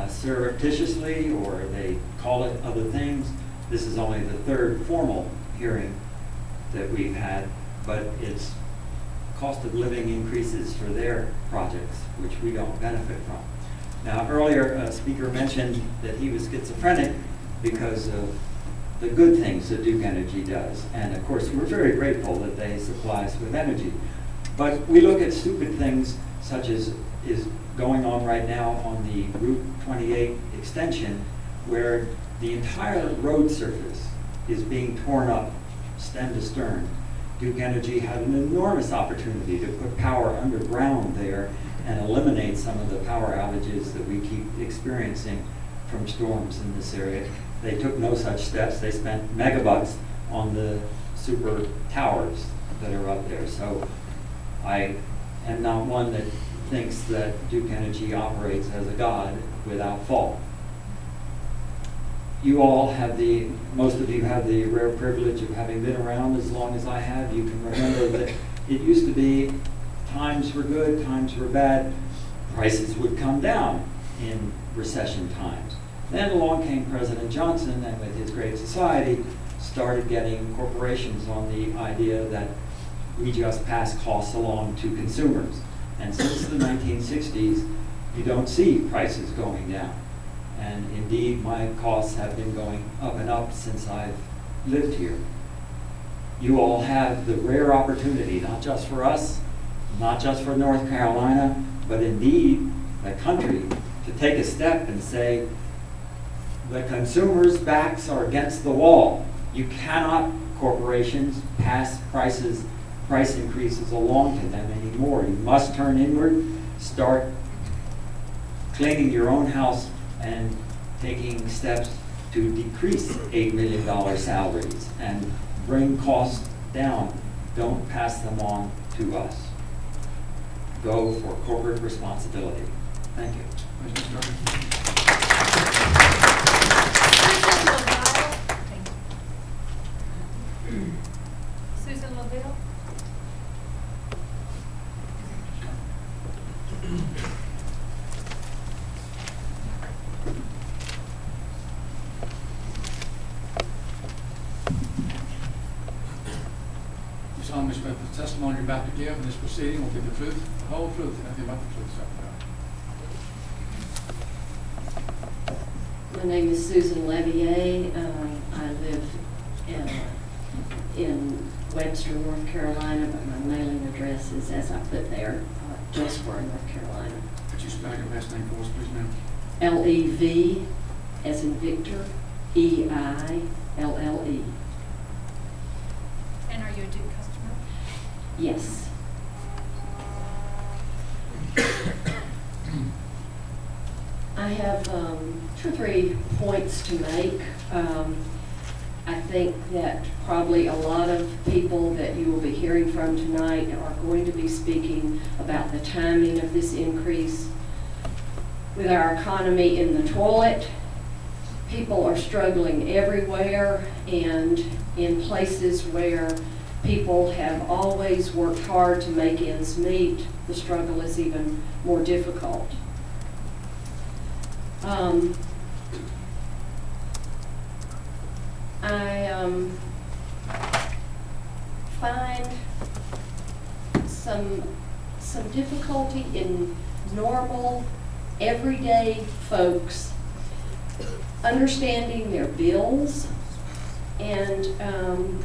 surreptitiously, or they call it other things. This is only the 3rd formal hearing that we've had, but it's cost of living increases for their projects, which we don't benefit from. Now, earlier a speaker mentioned that he was schizophrenic because of the good things that Duke Energy does. And of course, we're very grateful that they supply us with energy. But we look at stupid things such as is going on right now on the Route 28 extension, where the entire road surface is being torn up stem to stern. Duke Energy had an enormous opportunity to put power underground there and eliminate some of the power outages that we keep experiencing from storms in this area. They took no such steps. They spent megabucks on the super towers that are up there. So I am not one that thinks that Duke Energy operates as a god without fault. You all have most of you have the rare privilege of having been around as long as I have. You can remember that it used to be times were good, times were bad, prices would come down in recession times. Then along came President Johnson, and with his Great Society, started getting corporations on the idea that we just pass costs along to consumers. And since the 1960s, you don't see prices going down. And indeed, my costs have been going up and up since I've lived here. You all have the rare opportunity, not just for us, not just for North Carolina, but indeed the country, to take a step and say, the consumers' backs are against the wall. You cannot, corporations, pass price increases along to them anymore. You must turn inward, start cleaning your own house and taking steps to decrease $8 million salaries and bring costs down. Don't pass them on to us. Go for corporate responsibility. Thank you. Susan LaVille. You solemnly swear that the testimony you're about to give in this proceeding will be the truth, the whole truth, and nothing but the truth, so help you God. My name is Susan Levier. I live in Webster, North Carolina, but my mailing address is, as I put there, Jonesboro, North Carolina. Could you spell your last name for us, please, ma'am? L-E-V, as in Victor, E-I-L-L-E. And are you a Duke customer? Yes. I have 2 or 3 points to make. I think that probably a lot of people that you will be hearing from tonight are going to be speaking about the timing of this increase. With our economy in the toilet, people are struggling everywhere, and in places where people have always worked hard to make ends meet, the struggle is even more difficult. I find some difficulty in normal, everyday folks understanding their bills, and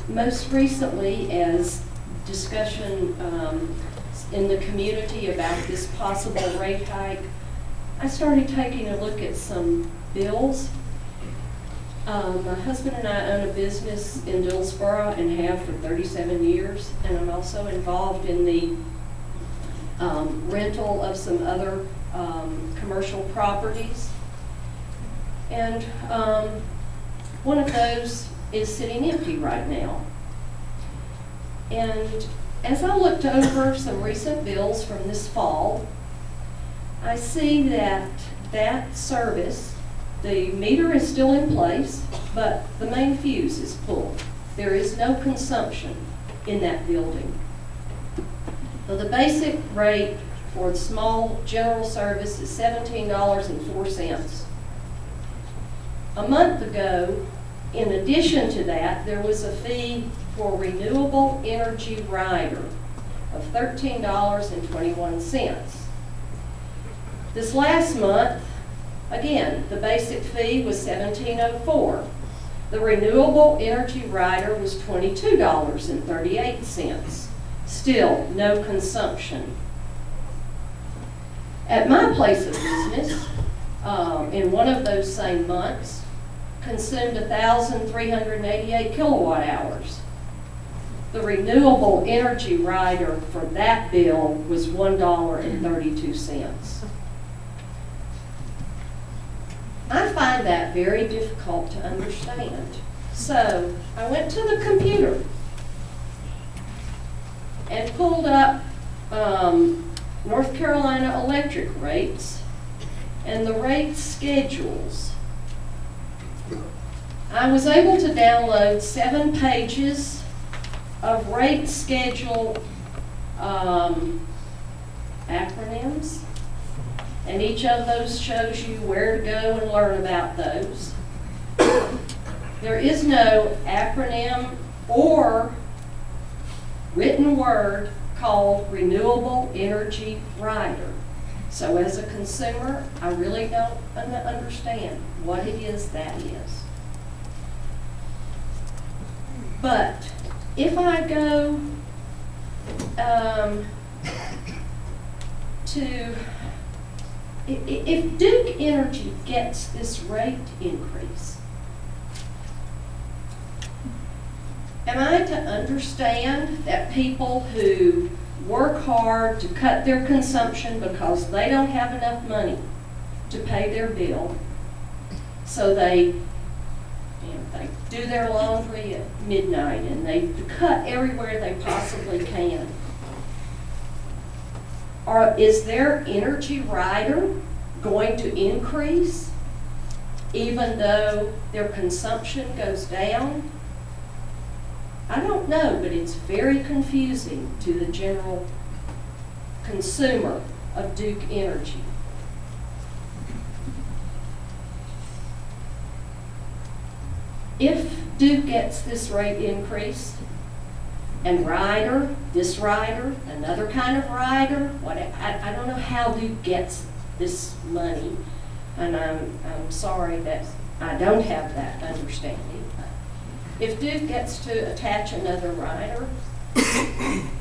most recently, as discussion in the community about this possible rate hike, I started taking a look at some bills. My husband and I own a business in Dillsboro and have for 37 years, and I'm also involved in the rental of some other commercial properties. And one of those is sitting empty right now. And as I looked over some recent bills from this fall, I see that that service, the meter is still in place, but the main fuse is pulled. There is no consumption in that building. So the basic rate for the small general service is $17.04. A month ago, in addition to that, there was a fee for renewable energy rider of $13.21. This last month, again, the basic fee was $17.04. The renewable energy rider was $22.38. Still, no consumption. At my place of business, in one of those same months, consumed 1,388 kilowatt hours. The renewable energy rider for that bill was $1.32. I find that very difficult to understand. So I went to the computer and pulled up North Carolina electric rates and the rate schedules. I was able to download 7 pages of rate schedule acronyms, and each of those shows you where to go and learn about those. There is no acronym or written word called renewable energy rider. So as a consumer, I really don't understand what it is that is. But if I go if Duke Energy gets this rate increase, am I to understand that people who work hard to cut their consumption because they don't have enough money to pay their bill, so they do their laundry at midnight and they cut everywhere they possibly can, or is their energy rider going to increase even though their consumption goes down? I don't know, but it's very confusing to the general consumer of Duke Energy. If Duke gets this rate increase, and rider, this rider, another kind of rider, I don't know how Duke gets this money, and I'm sorry that I don't have that understanding. If Duke gets to attach another rider,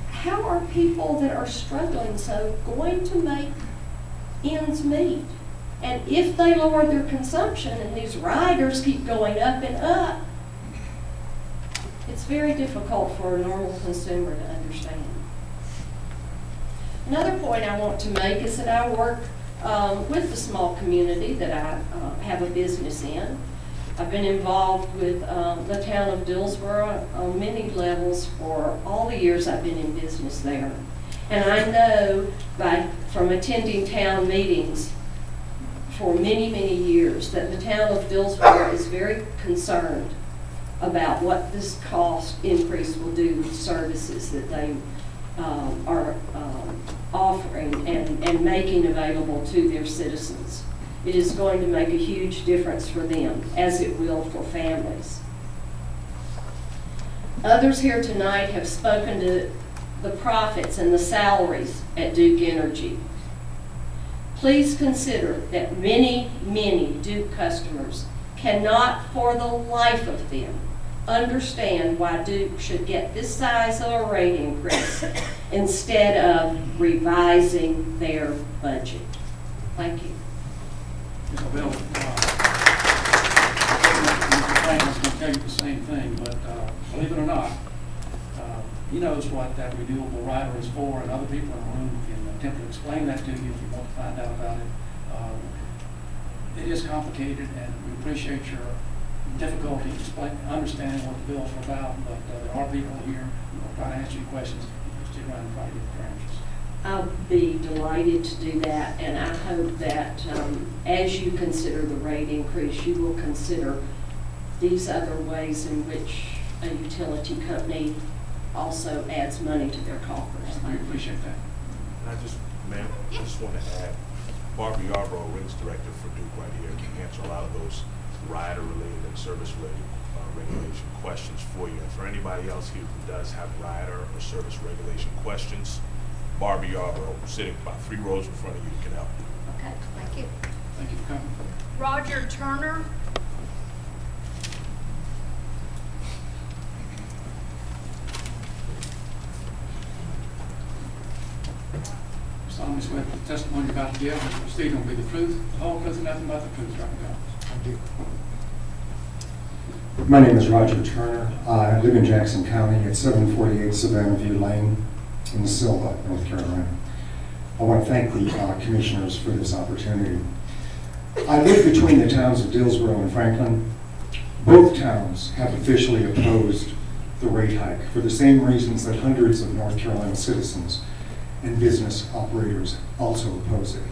how are people that are struggling so going to make ends meet? And if they lower their consumption and these riders keep going up and up, it's very difficult for a normal consumer to understand. Another point I want to make is that I work with the small community that I have a business in. I've been involved with the town of Dillsboro on many levels for all the years I've been in business there. And I know from attending town meetings for many, many years that the town of Dillsboro is very concerned about what this cost increase will do with services that they are offering and making available to their citizens. It is going to make a huge difference for them, as it will for families. Others here tonight have spoken to the profits and the salaries at Duke Energy. Please consider that many, many Duke customers cannot for the life of them understand why Duke should get this size of a rate increase instead of revising their budget. Thank you. Mr. Bill, Frank was going to tell you the same thing, but believe it or not, he knows what that renewable rider is for, and other people in the room can attempt to explain that to you if you want to find out about it. It is complicated, and we appreciate your difficulty understanding what the bills are about, but there are people here who will try to answer your questions. Stick around and try to get their answers. I'll be delighted to do that, and I hope that as you consider the rate increase, you will consider these other ways in which a utility company also adds money to their coffers. We appreciate that. And ma'am, I just want to add, Barbara Yarbrough, Rings Director for Duke right here, can answer a lot of those rider-related and service-related regulation questions for you. And for anybody else here who does have rider or service regulation questions, Barbara Yarbrough, sitting about 3 rows in front of you, can help you. Okay, thank you. Thank you for coming. Roger Turner. solemnly swear that the the testimony you're about to give in this proceeding will be the truth, the whole truth, and nothing but the truth, right now. My name is Roger Turner. I live in Jackson County at 748 Savannah View Lane in Silva, North Carolina. I want to thank the commissioners for this opportunity. I live between the towns of Dillsboro and Franklin. Both towns have officially opposed the rate hike for the same reasons that hundreds of North Carolina citizens and business operators also oppose it.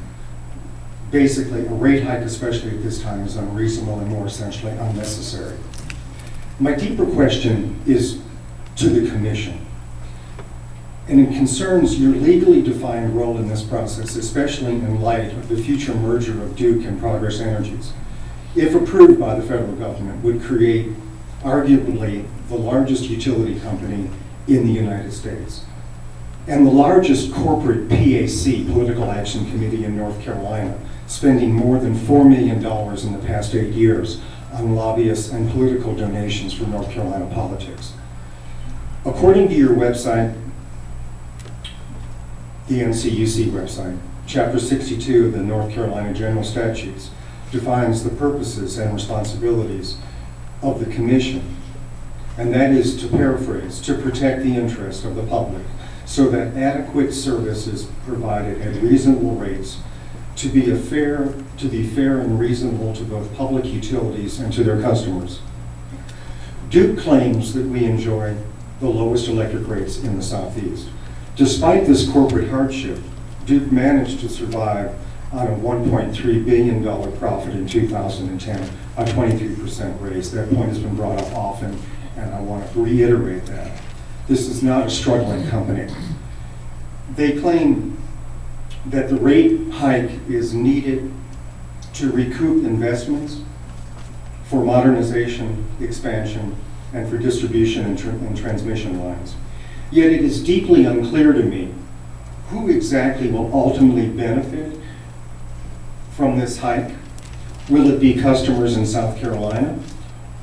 Basically, a rate hike, especially at this time, is unreasonable and more essentially unnecessary. My deeper question is to the Commission, and it concerns your legally defined role in this process, especially in light of the future merger of Duke and Progress Energies. If approved by the federal government, would create arguably the largest utility company in the United States and the largest corporate PAC, Political Action Committee, in North Carolina, spending more than $4 million in the past 8 years on lobbyists and political donations for North Carolina politics. According to your website, the NCUC website, Chapter 62 of the North Carolina General Statutes defines the purposes and responsibilities of the Commission, and that is, to paraphrase, to protect the interest of the public so that adequate service is provided at reasonable rates to be fair and reasonable to both public utilities and to their customers. Duke claims that we enjoy the lowest electric rates in the Southeast. Despite this corporate hardship, Duke managed to survive on a $1.3 billion profit in 2010, a 23% raise. That point has been brought up often, and I want to reiterate that. This is not a struggling company. They claim that the rate hike is needed to recoup investments for modernization, expansion, and for distribution and transmission lines. Yet it is deeply unclear to me who exactly will ultimately benefit from this hike. Will it be customers in South Carolina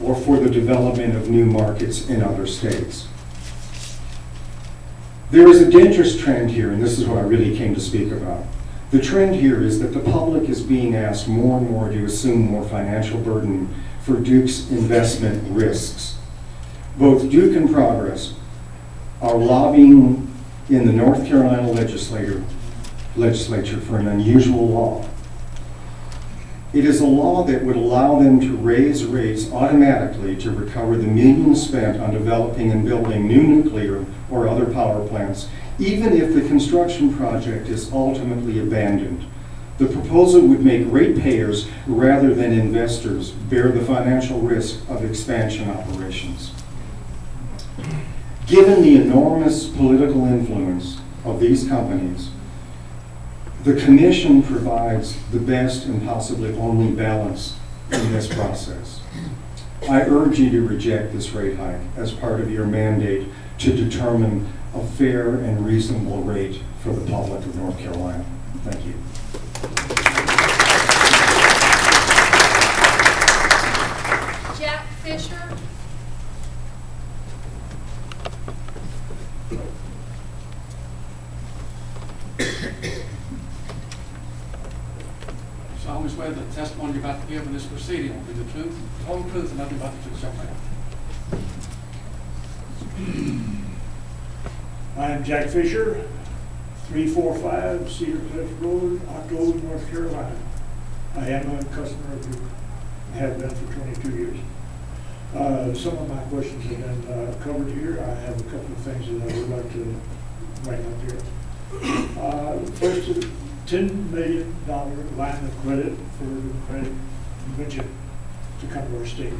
or for the development of new markets in other states? There is a dangerous trend here, and this is what I really came to speak about. The trend here is that the public is being asked more and more to assume more financial burden for Duke's investment risks. Both Duke and Progress are lobbying in the North Carolina legislature for an unusual law. It is a law that would allow them to raise rates automatically to recover the millions spent on developing and building new nuclear or other power plants, even if the construction project is ultimately abandoned. The proposal would make ratepayers rather than investors bear the financial risk of expansion operations. Given the enormous political influence of these companies, the Commission provides the best and possibly only balance in this process. I urge you to reject this rate hike as part of your mandate to determine a fair and reasonable rate for the public of North Carolina. Thank you. Jack Fisher. Solemnly swear that the testimony you're about to give in this proceeding will be the truth, the whole truth, and nothing but the truth, shall I am Jack Fisher, 345 Cedar Cliff Road, October, North Carolina. I am a customer of Duke, have been for 22 years. Some of my questions have been covered here. I have a couple of things that I would like to bring up here. First, a $10 million line of credit for the credit convention to come to our state.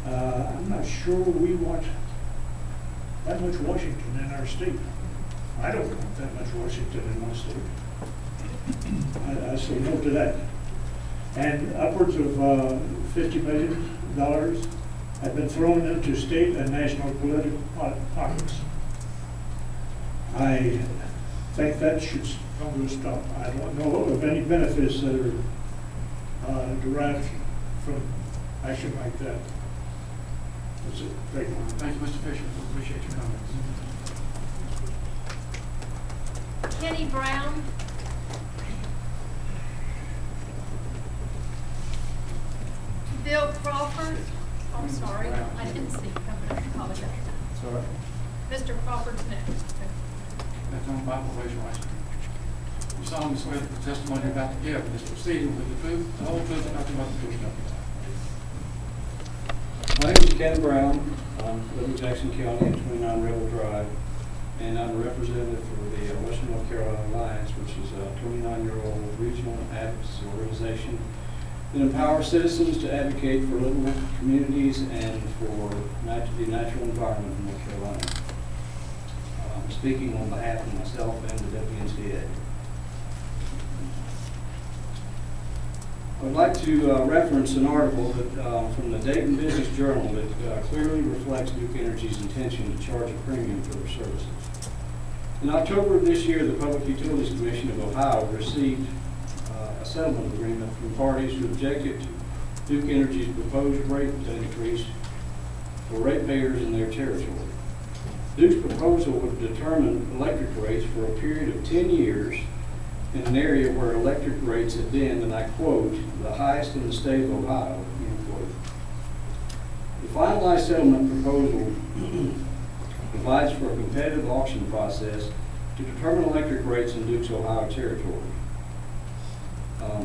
I'm not sure we want that much Washington in our state. I don't want that much Washington in my state. I say no to that. And upwards of $50 million have been thrown into state and national political pockets. I think that should come to a stop. I don't know of any benefits that are derived from action like that. That's it. Thank you. Thank you, Mr. Fisher. We appreciate your comments. Kenny Brown. Bill Crawford, I'm sorry, I didn't see you coming, I apologize. Sorry. Mr. Crawford's next. Left hand Bible, raise your right hand. You solemnly swear that the testimony you're about to give in this proceeding will be the truth, the whole truth, and nothing but the truth. My name is Ken Brown. I live in Jackson County at 29 Rebel Drive, and I'm a representative for the Western North Carolina Alliance, which is a 29-year-old regional advocacy organization that empowers citizens to advocate for livable communities and for the natural environment in North Carolina. I'm speaking on behalf of myself and the WNCA. I'd like to reference an article that, from the Dayton Business Journal that clearly reflects Duke Energy's intention to charge a premium for their services. In October of this year, the Public Utilities Commission of Ohio received a settlement agreement from parties who objected to Duke Energy's proposed rate increase for ratepayers in their territory. Duke's proposal would determine electric rates for a period of 10 years in an area where electric rates have been, and I quote, the highest in the state of Ohio, end quote. The finalized settlement proposal provides for a competitive auction process to determine electric rates in Duke's Ohio territory.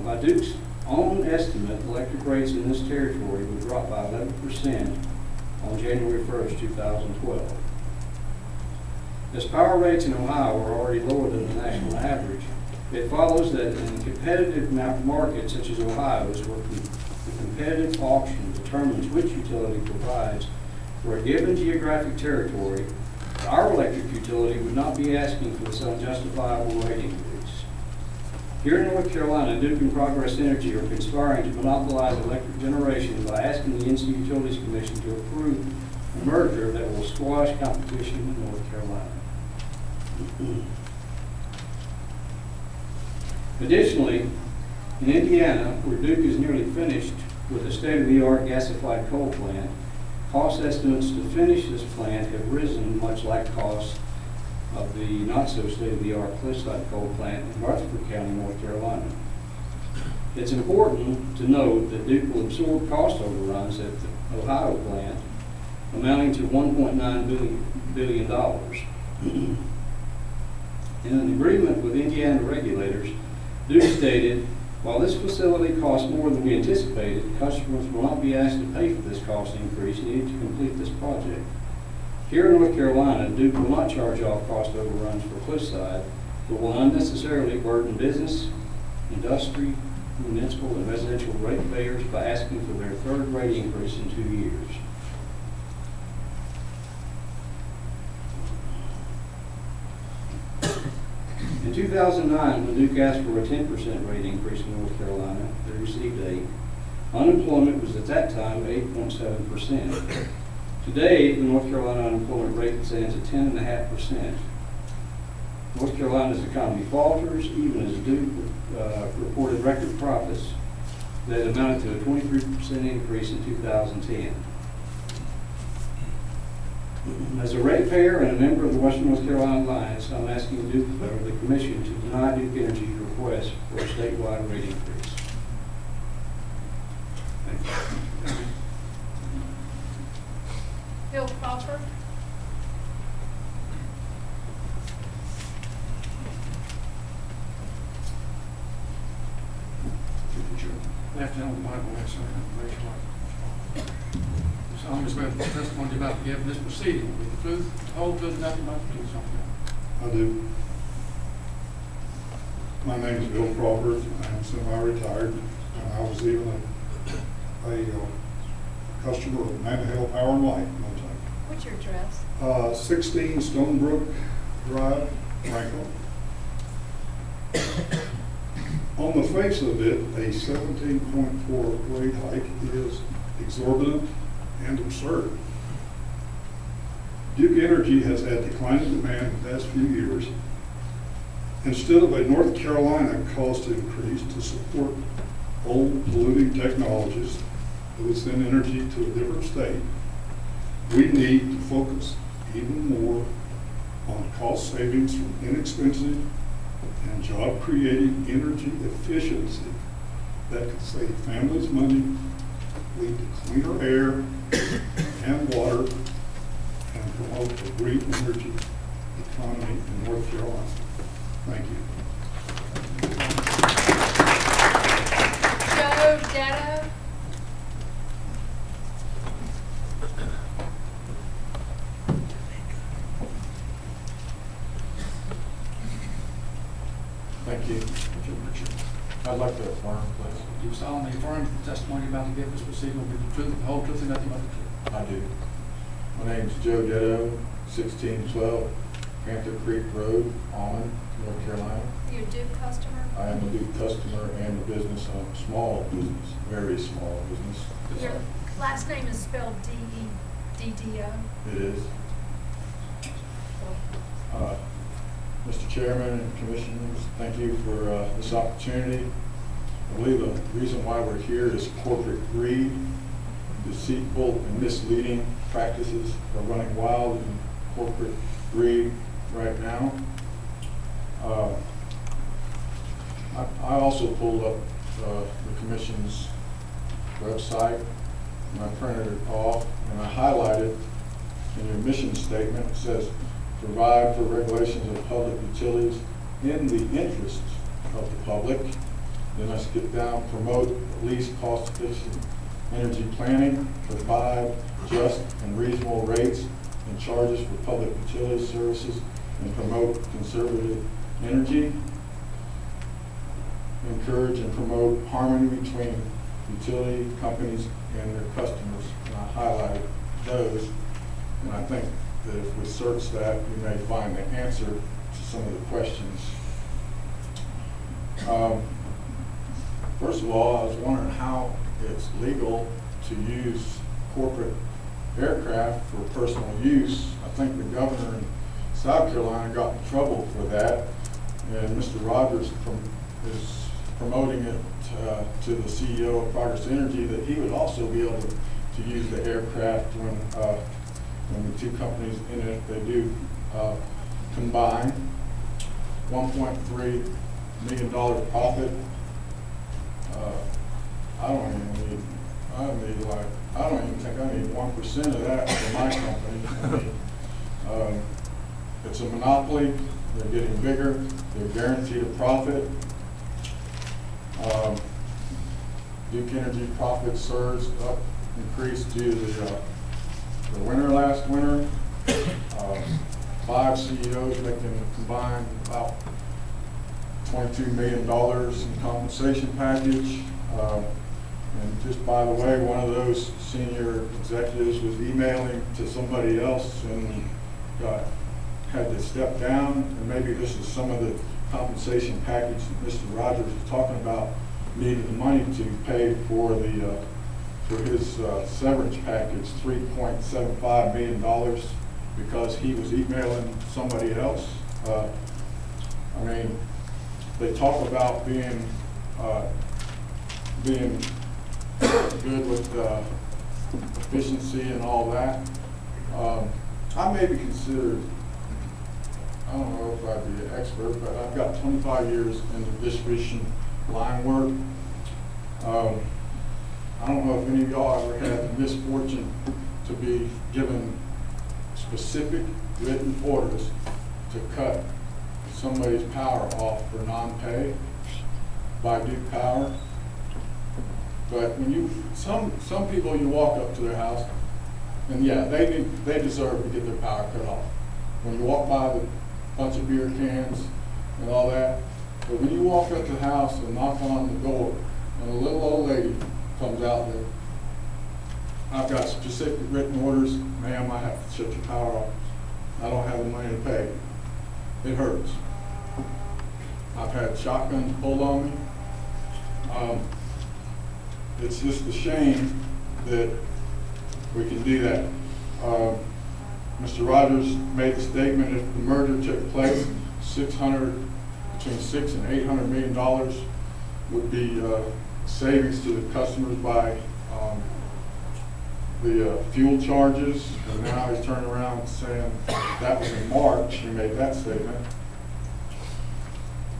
By Duke's own estimate, electric rates in this territory would drop by 11% on January 1st, 2012. As power rates in Ohio are already lower than the national average, it follows that in competitive markets such as Ohio's, where the competitive auction determines which utility provides for a given geographic territory, our electric utility would not be asking for this unjustifiable rate increase. Here in North Carolina, Duke and Progress Energy are conspiring to monopolize electric generation by asking the NC Utilities Commission to approve a merger that will squash competition in North Carolina. Additionally, in Indiana, where Duke is nearly finished with a state-of-the-art gasified coal plant, cost estimates to finish this plant have risen, much like costs of the not-so-state-of-the-art Cliffside coal plant in Rutherford County, North Carolina. It's important to note that Duke will absorb cost overruns at the Ohio plant amounting to $1.9 billion. In an agreement with Indiana regulators, Duke stated, while this facility costs more than we anticipated, customers will not be asked to pay for this cost increase needed to complete this project. Here in North Carolina, Duke will not charge off cost overruns for Cliffside, but will unnecessarily burden business, industry, municipal, and residential ratepayers by asking for their third rate increase in 2 years. In 2009, when Duke asked for a 10% rate increase in North Carolina, they received 8. Unemployment was at that time 8.7%. Today, the North Carolina unemployment rate stands at 10.5%. North Carolina's economy falters, even as Duke reported record profits that amounted to a 23% increase in 2010. As a ratepayer and a member of the Western North Carolina Alliance, I'm asking the Commission to deny Duke Energy's request for a statewide rate increase. Thank you. Bill Crawford. Left hand on the Bible, raise your right. solemnly swear that the testimony you're about to give in this proceeding will be the truth, the whole truth, and nothing but the truth, so help you God. I do. My name is Bill Crawford. I am semi-retired. I was even a customer of Mackey Power and Light. What's your address? 16 Stonebrook Drive, Franklin. On the face of it, a 17.4 rate hike is exorbitant and absurd. Duke Energy has had declining demand in the past few years. Instead of a North Carolina cost increase to support old polluting technologies that would send energy to a different state, we need to focus even more on cost savings from inexpensive and job-creating energy efficiency that could save families money lead to cleaner air and water and promote a green energy economy in North Carolina. Thank you. Joe Detto. Thank you. I'd like to affirm, please. Do solemnly affirm that the testimony you're about to give this proceeding will be the truth, the whole truth, and nothing but the truth? I do. My name is Joe Detto, 1612 Panther Creek Road, Almond, North Carolina. You're a Duke customer? I am a Duke customer and a business, a small business, very small business. Your last name is spelled D-E-D-D-O? It is. Mr. Chairman and Commissioners, thank you for this opportunity. I believe the reason why we're here is corporate greed. Deceitful and misleading practices are running wild in corporate greed right now. I also pulled up the Commission's website and I printed it off and I highlighted in your mission statement, it says, provide for regulations of public utilities in the interests of the public. Then I skip down, promote least cost-efficient energy planning, provide just and reasonable rates and charges for public utility services, and promote conservative energy. Encourage and promote harmony between utility companies and their customers. And I highlighted those, and I think that if we search that, we may find the answer to some of the questions. First of all, I was wondering how it's legal to use corporate aircraft for personal use. I think the governor in South Carolina got in trouble for that, and Mr. Rogers is promoting it to the CEO of Progress Energy that he would also be able to use the aircraft when the two companies in it, they do combine. $1.3 million profit. I don't even think I need 1% of that for my company. I mean, it's a monopoly. They're getting bigger. They're guaranteed a profit. Duke Energy profit surged up, increased due to the winter last winter. 5 CEOs making combined about $22 million in compensation package. And just by the way, one of those senior executives was emailing to somebody else and had to step down. And maybe this is some of the compensation package that Mr. Rogers was talking about, needing the money to pay for his severance package, $3.75 million, because he was emailing somebody else. I mean, they talk about being good with efficiency and all that. I may be considered, I don't know if I'd be an expert, but I've got 25 years in the distribution line work. I don't know if any of y'all ever had the misfortune to be given specific written orders to cut somebody's power off for non-pay by Duke Power. But when some people, you walk up to their house, and yeah, they deserve to get their power cut off. When you walk by with a bunch of beer cans and all that, but when you walk up to the house and knock on the door, and a little old lady comes out there, I've got specific written orders, ma'am, I have to shut your power off. I don't have the money to pay. It hurts. I've had shotguns pulled on me. It's just a shame that we can do that. Mr. Rogers made the statement, if the merger took place, between $600 and $800 million would be savings to the customers by the fuel charges. And now he's turning around saying that was in March, he made that statement.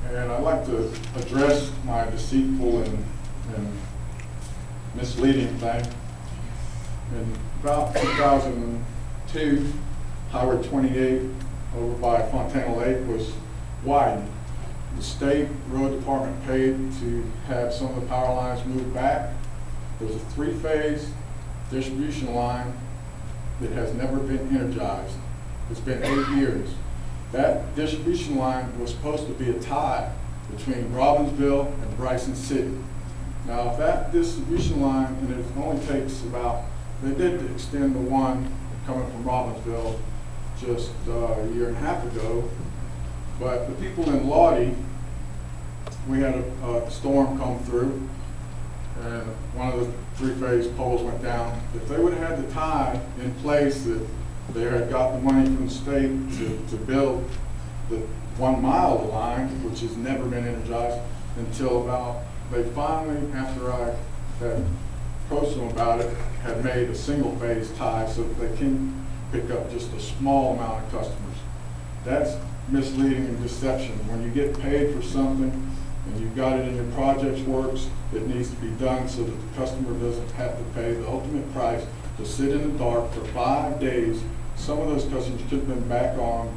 And I'd like to address my deceitful and misleading thing. In about 2002, Highway 28 over by Fontana Lake was widened. The state road department paid to have some of the power lines moved back. There's a 3-phase distribution line that has never been energized. It's been 8 years. That distribution line was supposed to be a tie between Robbinsville and Bryson City. Now, if that distribution line, and it only takes about, they did extend the one coming from Robbinsville just a year and a half ago, but the people in Lottie, we had a storm come through, and one of the 3-phase poles went down. If they would have had the tie in place that they had got the money from the state to build the 1 mile of the line, which has never been energized until about, they finally, after I had approached them about it, had made a single-phase tie so that they can pick up just a small amount of customers. That's misleading and deception. When you get paid for something and you've got it in your projects works, it needs to be done so that the customer doesn't have to pay the ultimate price to sit in the dark for 5 days. Some of those customers could have been back on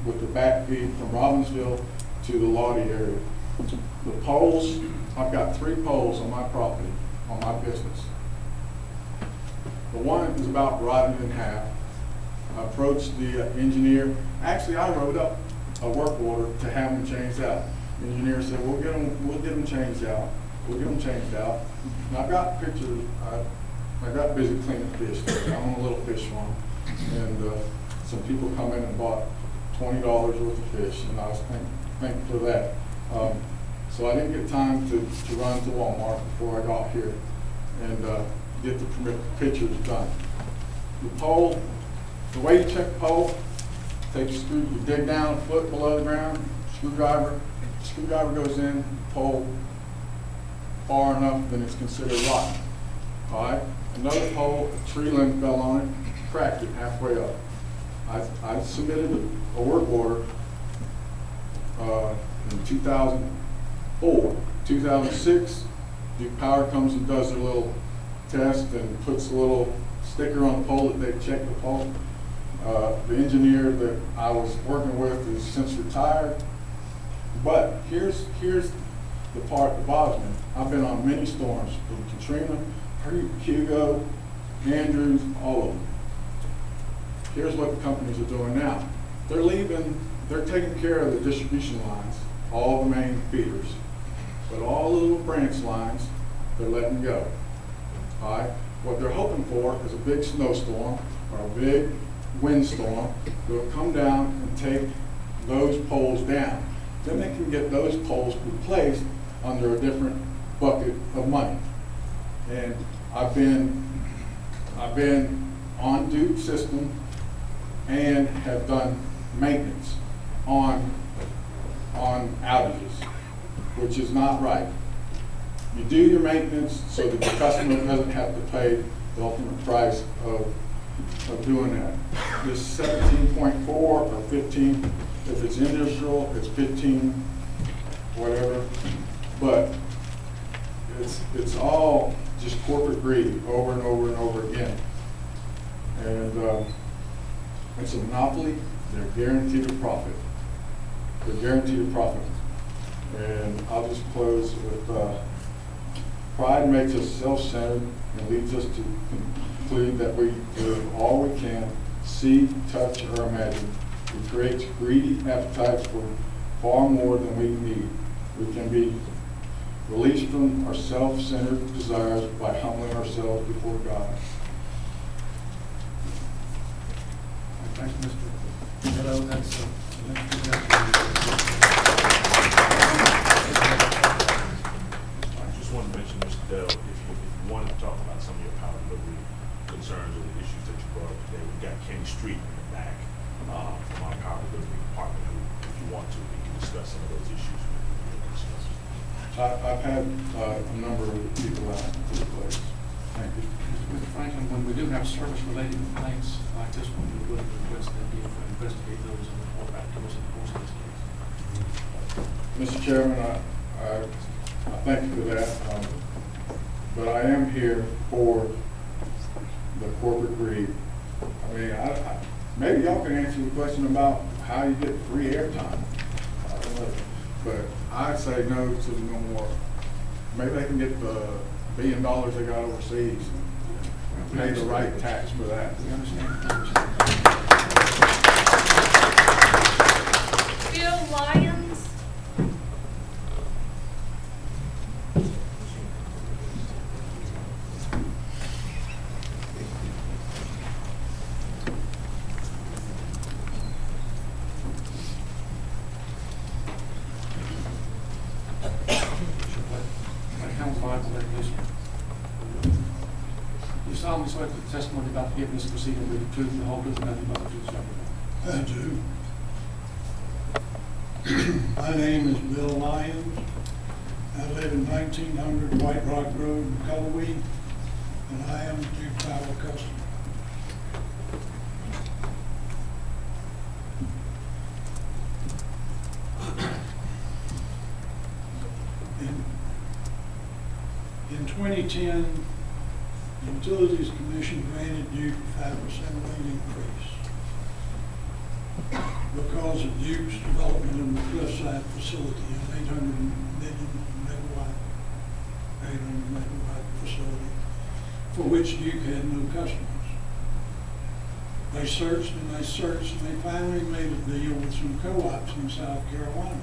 with the back feed from Robbinsville to the Lottie area. The poles, I've got 3 poles on my property, on my business. The one is about rotted in half. I approached the engineer. Actually, I wrote up a work order to have them changed out. The engineer said, we'll get them changed out. We'll get them changed out. And I've got pictures. I got busy cleaning fish today. I'm on a little fish farm. And some people come in and bought $20 worth of fish, and I was thankful for that. So I didn't get time to run to Walmart before I got here and get the pictures done. The pole, the way you check the pole, take a screw, you dig down a foot below the ground, screwdriver goes in, the pole far enough, then it's considered rotten. All right, another pole, a tree limb fell on it, cracked it halfway up. I submitted a work order in 2004. 2006, Duke Power comes and does their little test and puts a little sticker on the pole that they check the pole. The engineer that I was working with is since retired. But here's the part that bothers me. I've been on many storms, from Katrina, Hugo, Andrews, all of them. Here's what the companies are doing now. They're taking care of the distribution lines, all the main feeders. But all the little branch lines, they're letting go. All right? What they're hoping for is a big snowstorm or a big windstorm that will come down and take those poles down. Then they can get those poles replaced under a different bucket of money. And I've been on Duke system and have done maintenance on outages, which is not right. You do your maintenance so that the customer doesn't have to pay the ultimate price of doing that. This 17.4 or 15, if it's industrial, it's 15, whatever. But it's all just corporate greed over and over and over again. And it's a monopoly. They're guaranteed a profit. They're guaranteed a profit. And I'll just close with pride makes us self-centered and leads us to conclude that we do all we can, see, touch, or imagine. It creates greedy appetites for far more than we need. We can be released from our self-centered desires by humbling ourselves before God. Thank you, Mr. Hello, that's I just want to mention, Mr. Dell, if you want to talk about some of your power delivery concerns or the issues that you brought up today, we've got Kenny Street in the back from our power delivery department who, if you want to, we can discuss some of those issues with you. I've had a number of people out to the place. Thank you. Mr. Franklin, when we do have service-related complaints like this one, we would request that you investigate those and report back to us in the course of this case. Mr. Chairman, I thank you for that. But I am here for the corporate greed. I mean, maybe y'all can answer the question about how you get free airtime. I don't know. But I'd say no to no more. Maybe they can get the $1 billion they got overseas and pay the right tax for that. Bill Lyons. You solemnly swear that the testimony about to give in this proceeding will be the truth and the whole truth and nothing but the truth, so help you God. I do. My name is Bill Lyons. I live in 1900 White Rock Road in Cullowhee, and I am a Duke Power customer. In 2010, the Utilities Commission granted Duke a 5% rate increase because of Duke's development of the Cliffside facility, an 800 megawatt facility, for which Duke had no customers. They searched and they searched, and they finally made a deal with some co-ops in South Carolina.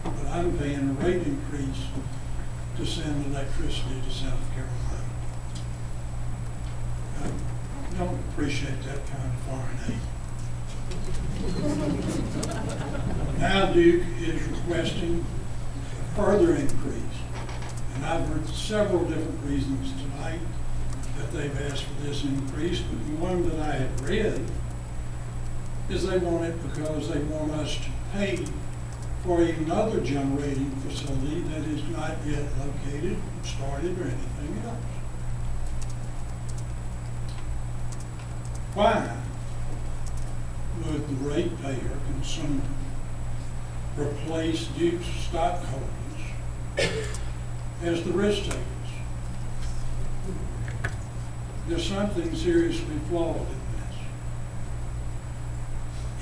But I'm paying a rate increase to send electricity to South Carolina. I don't appreciate that kind of foreign aid. Now Duke is requesting a further increase. And I've heard several different reasons tonight that they've asked for this increase, but the one that I had read is they want it because they want us to pay for another generating facility that is not yet located, started, or anything else. Why would the ratepayer consumer replace Duke's stockholders as the risk takers? There's something seriously flawed in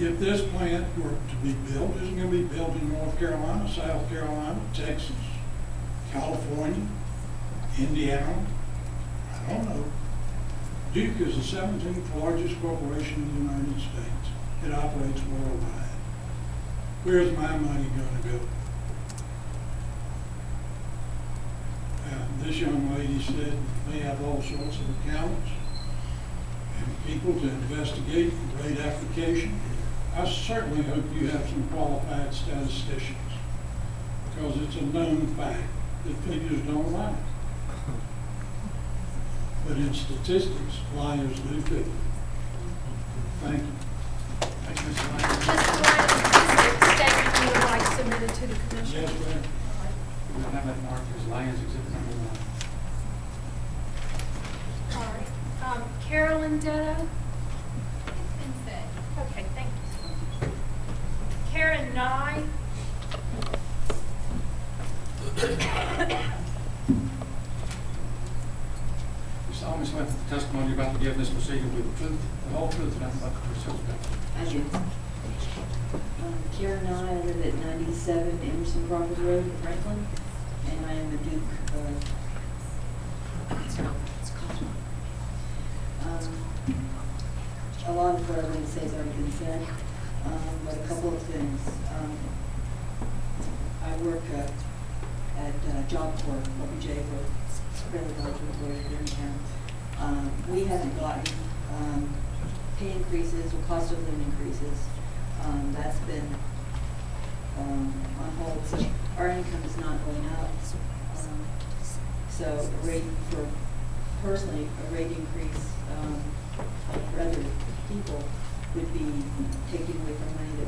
this. If this plant were to be built, is it going to be built in North Carolina, South Carolina, Texas, California, Indiana? I don't know. Duke is the 17th largest corporation in the United States. It operates worldwide. Where's my money going to go? This young lady said they have all sorts of accountants and people to investigate the rate application. I certainly hope you have some qualified statisticians, because it's a known fact that figures don't lie. But in statistics, liars do figure. Thank you. Thank you, Mr. Lyons. Mr. Lyons, is there a statement you would like submitted to the commission? Yes, ma'am. We don't have that marked as Lyons exhibit number 1. All right. Carolyn Detto? It's been said. Okay, thank you. Karen Nye? You solemnly swear that the testimony you're about to give in this proceeding will be the truth, the whole truth, and nothing but the truth, so help you God. I do. Karen and I live at 97 Emerson Crawford Road in Franklin, and I am a Duke. A lot of what I'm going to say has already been said, but a couple of things. I work at Job Corps, OBJ, for a fairly large employer here in town. We haven't gotten pay increases or cost of living increases. That's been on hold, so our income is not going up. So a rate for, personally, a rate increase for other people would be taking away from money that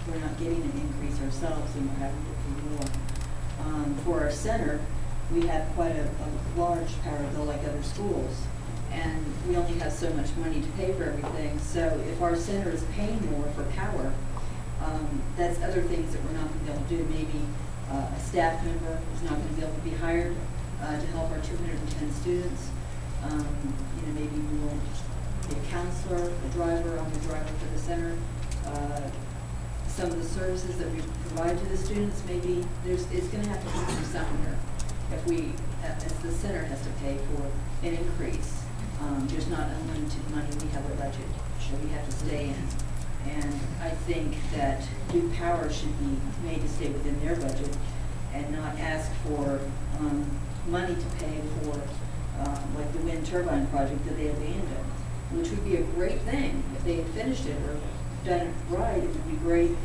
we're not getting an increase ourselves, and we're having to pay more. For our center, we have quite a large power bill like other schools, and we only have so much money to pay for everything. So if our center is paying more for power, that's other things that we're not going to be able to do. Maybe a staff member is not going to be able to be hired to help our 210 students. Maybe we won't be a counselor, a driver, I'm the driver for the center. Some of the services that we provide to the students, maybe it's going to have to come from somewhere. If we, as the center has to pay for an increase, there's not unlimited money, we have a budget that we have to stay in. And I think that Duke Power should be made to stay within their budget and not ask for money to pay for like the wind turbine project that they abandoned, which would be a great thing if they had finished it or done it right. It would be great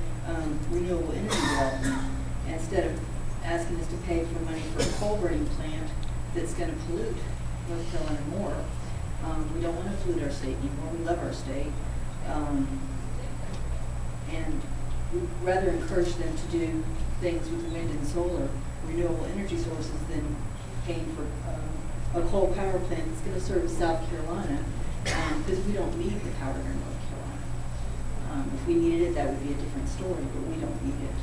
renewable energy development instead of asking us to pay for money for a coal burning plant that's going to pollute North Carolina more. We don't want to pollute our state anymore. We love our state. And we'd rather encourage them to do things with wind and solar, renewable energy sources, than paying for a coal power plant that's going to serve South Carolina, because we don't need the power in North Carolina. If we needed it, that would be a different story, but we don't need it.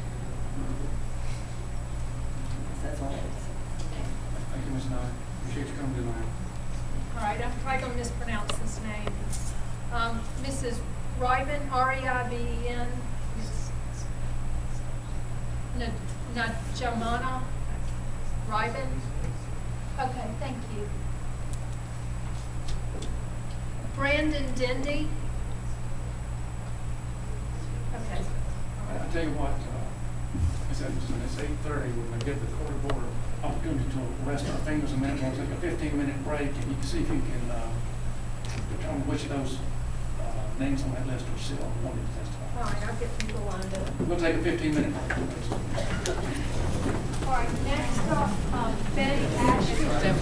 That's all I would say. Thank you, Ms. Nye. Appreciate you coming tonight. All right, I'm probably going to mispronounce this name. Mrs. Reiben, R-E-I-B-E-N. Najamana Reiben. Okay, thank you. Brandon Dendy. Okay. I'll tell you what, it's 8:30, we're going to give the court board opportunity to rest our fingers a minute. We'll take a 15-minute break, and you can see if you can determine which of those names on that list are still wanting to testify. All right, I'll get people lined up. We'll take a 15-minute break. All right, next up, Betty Ashton.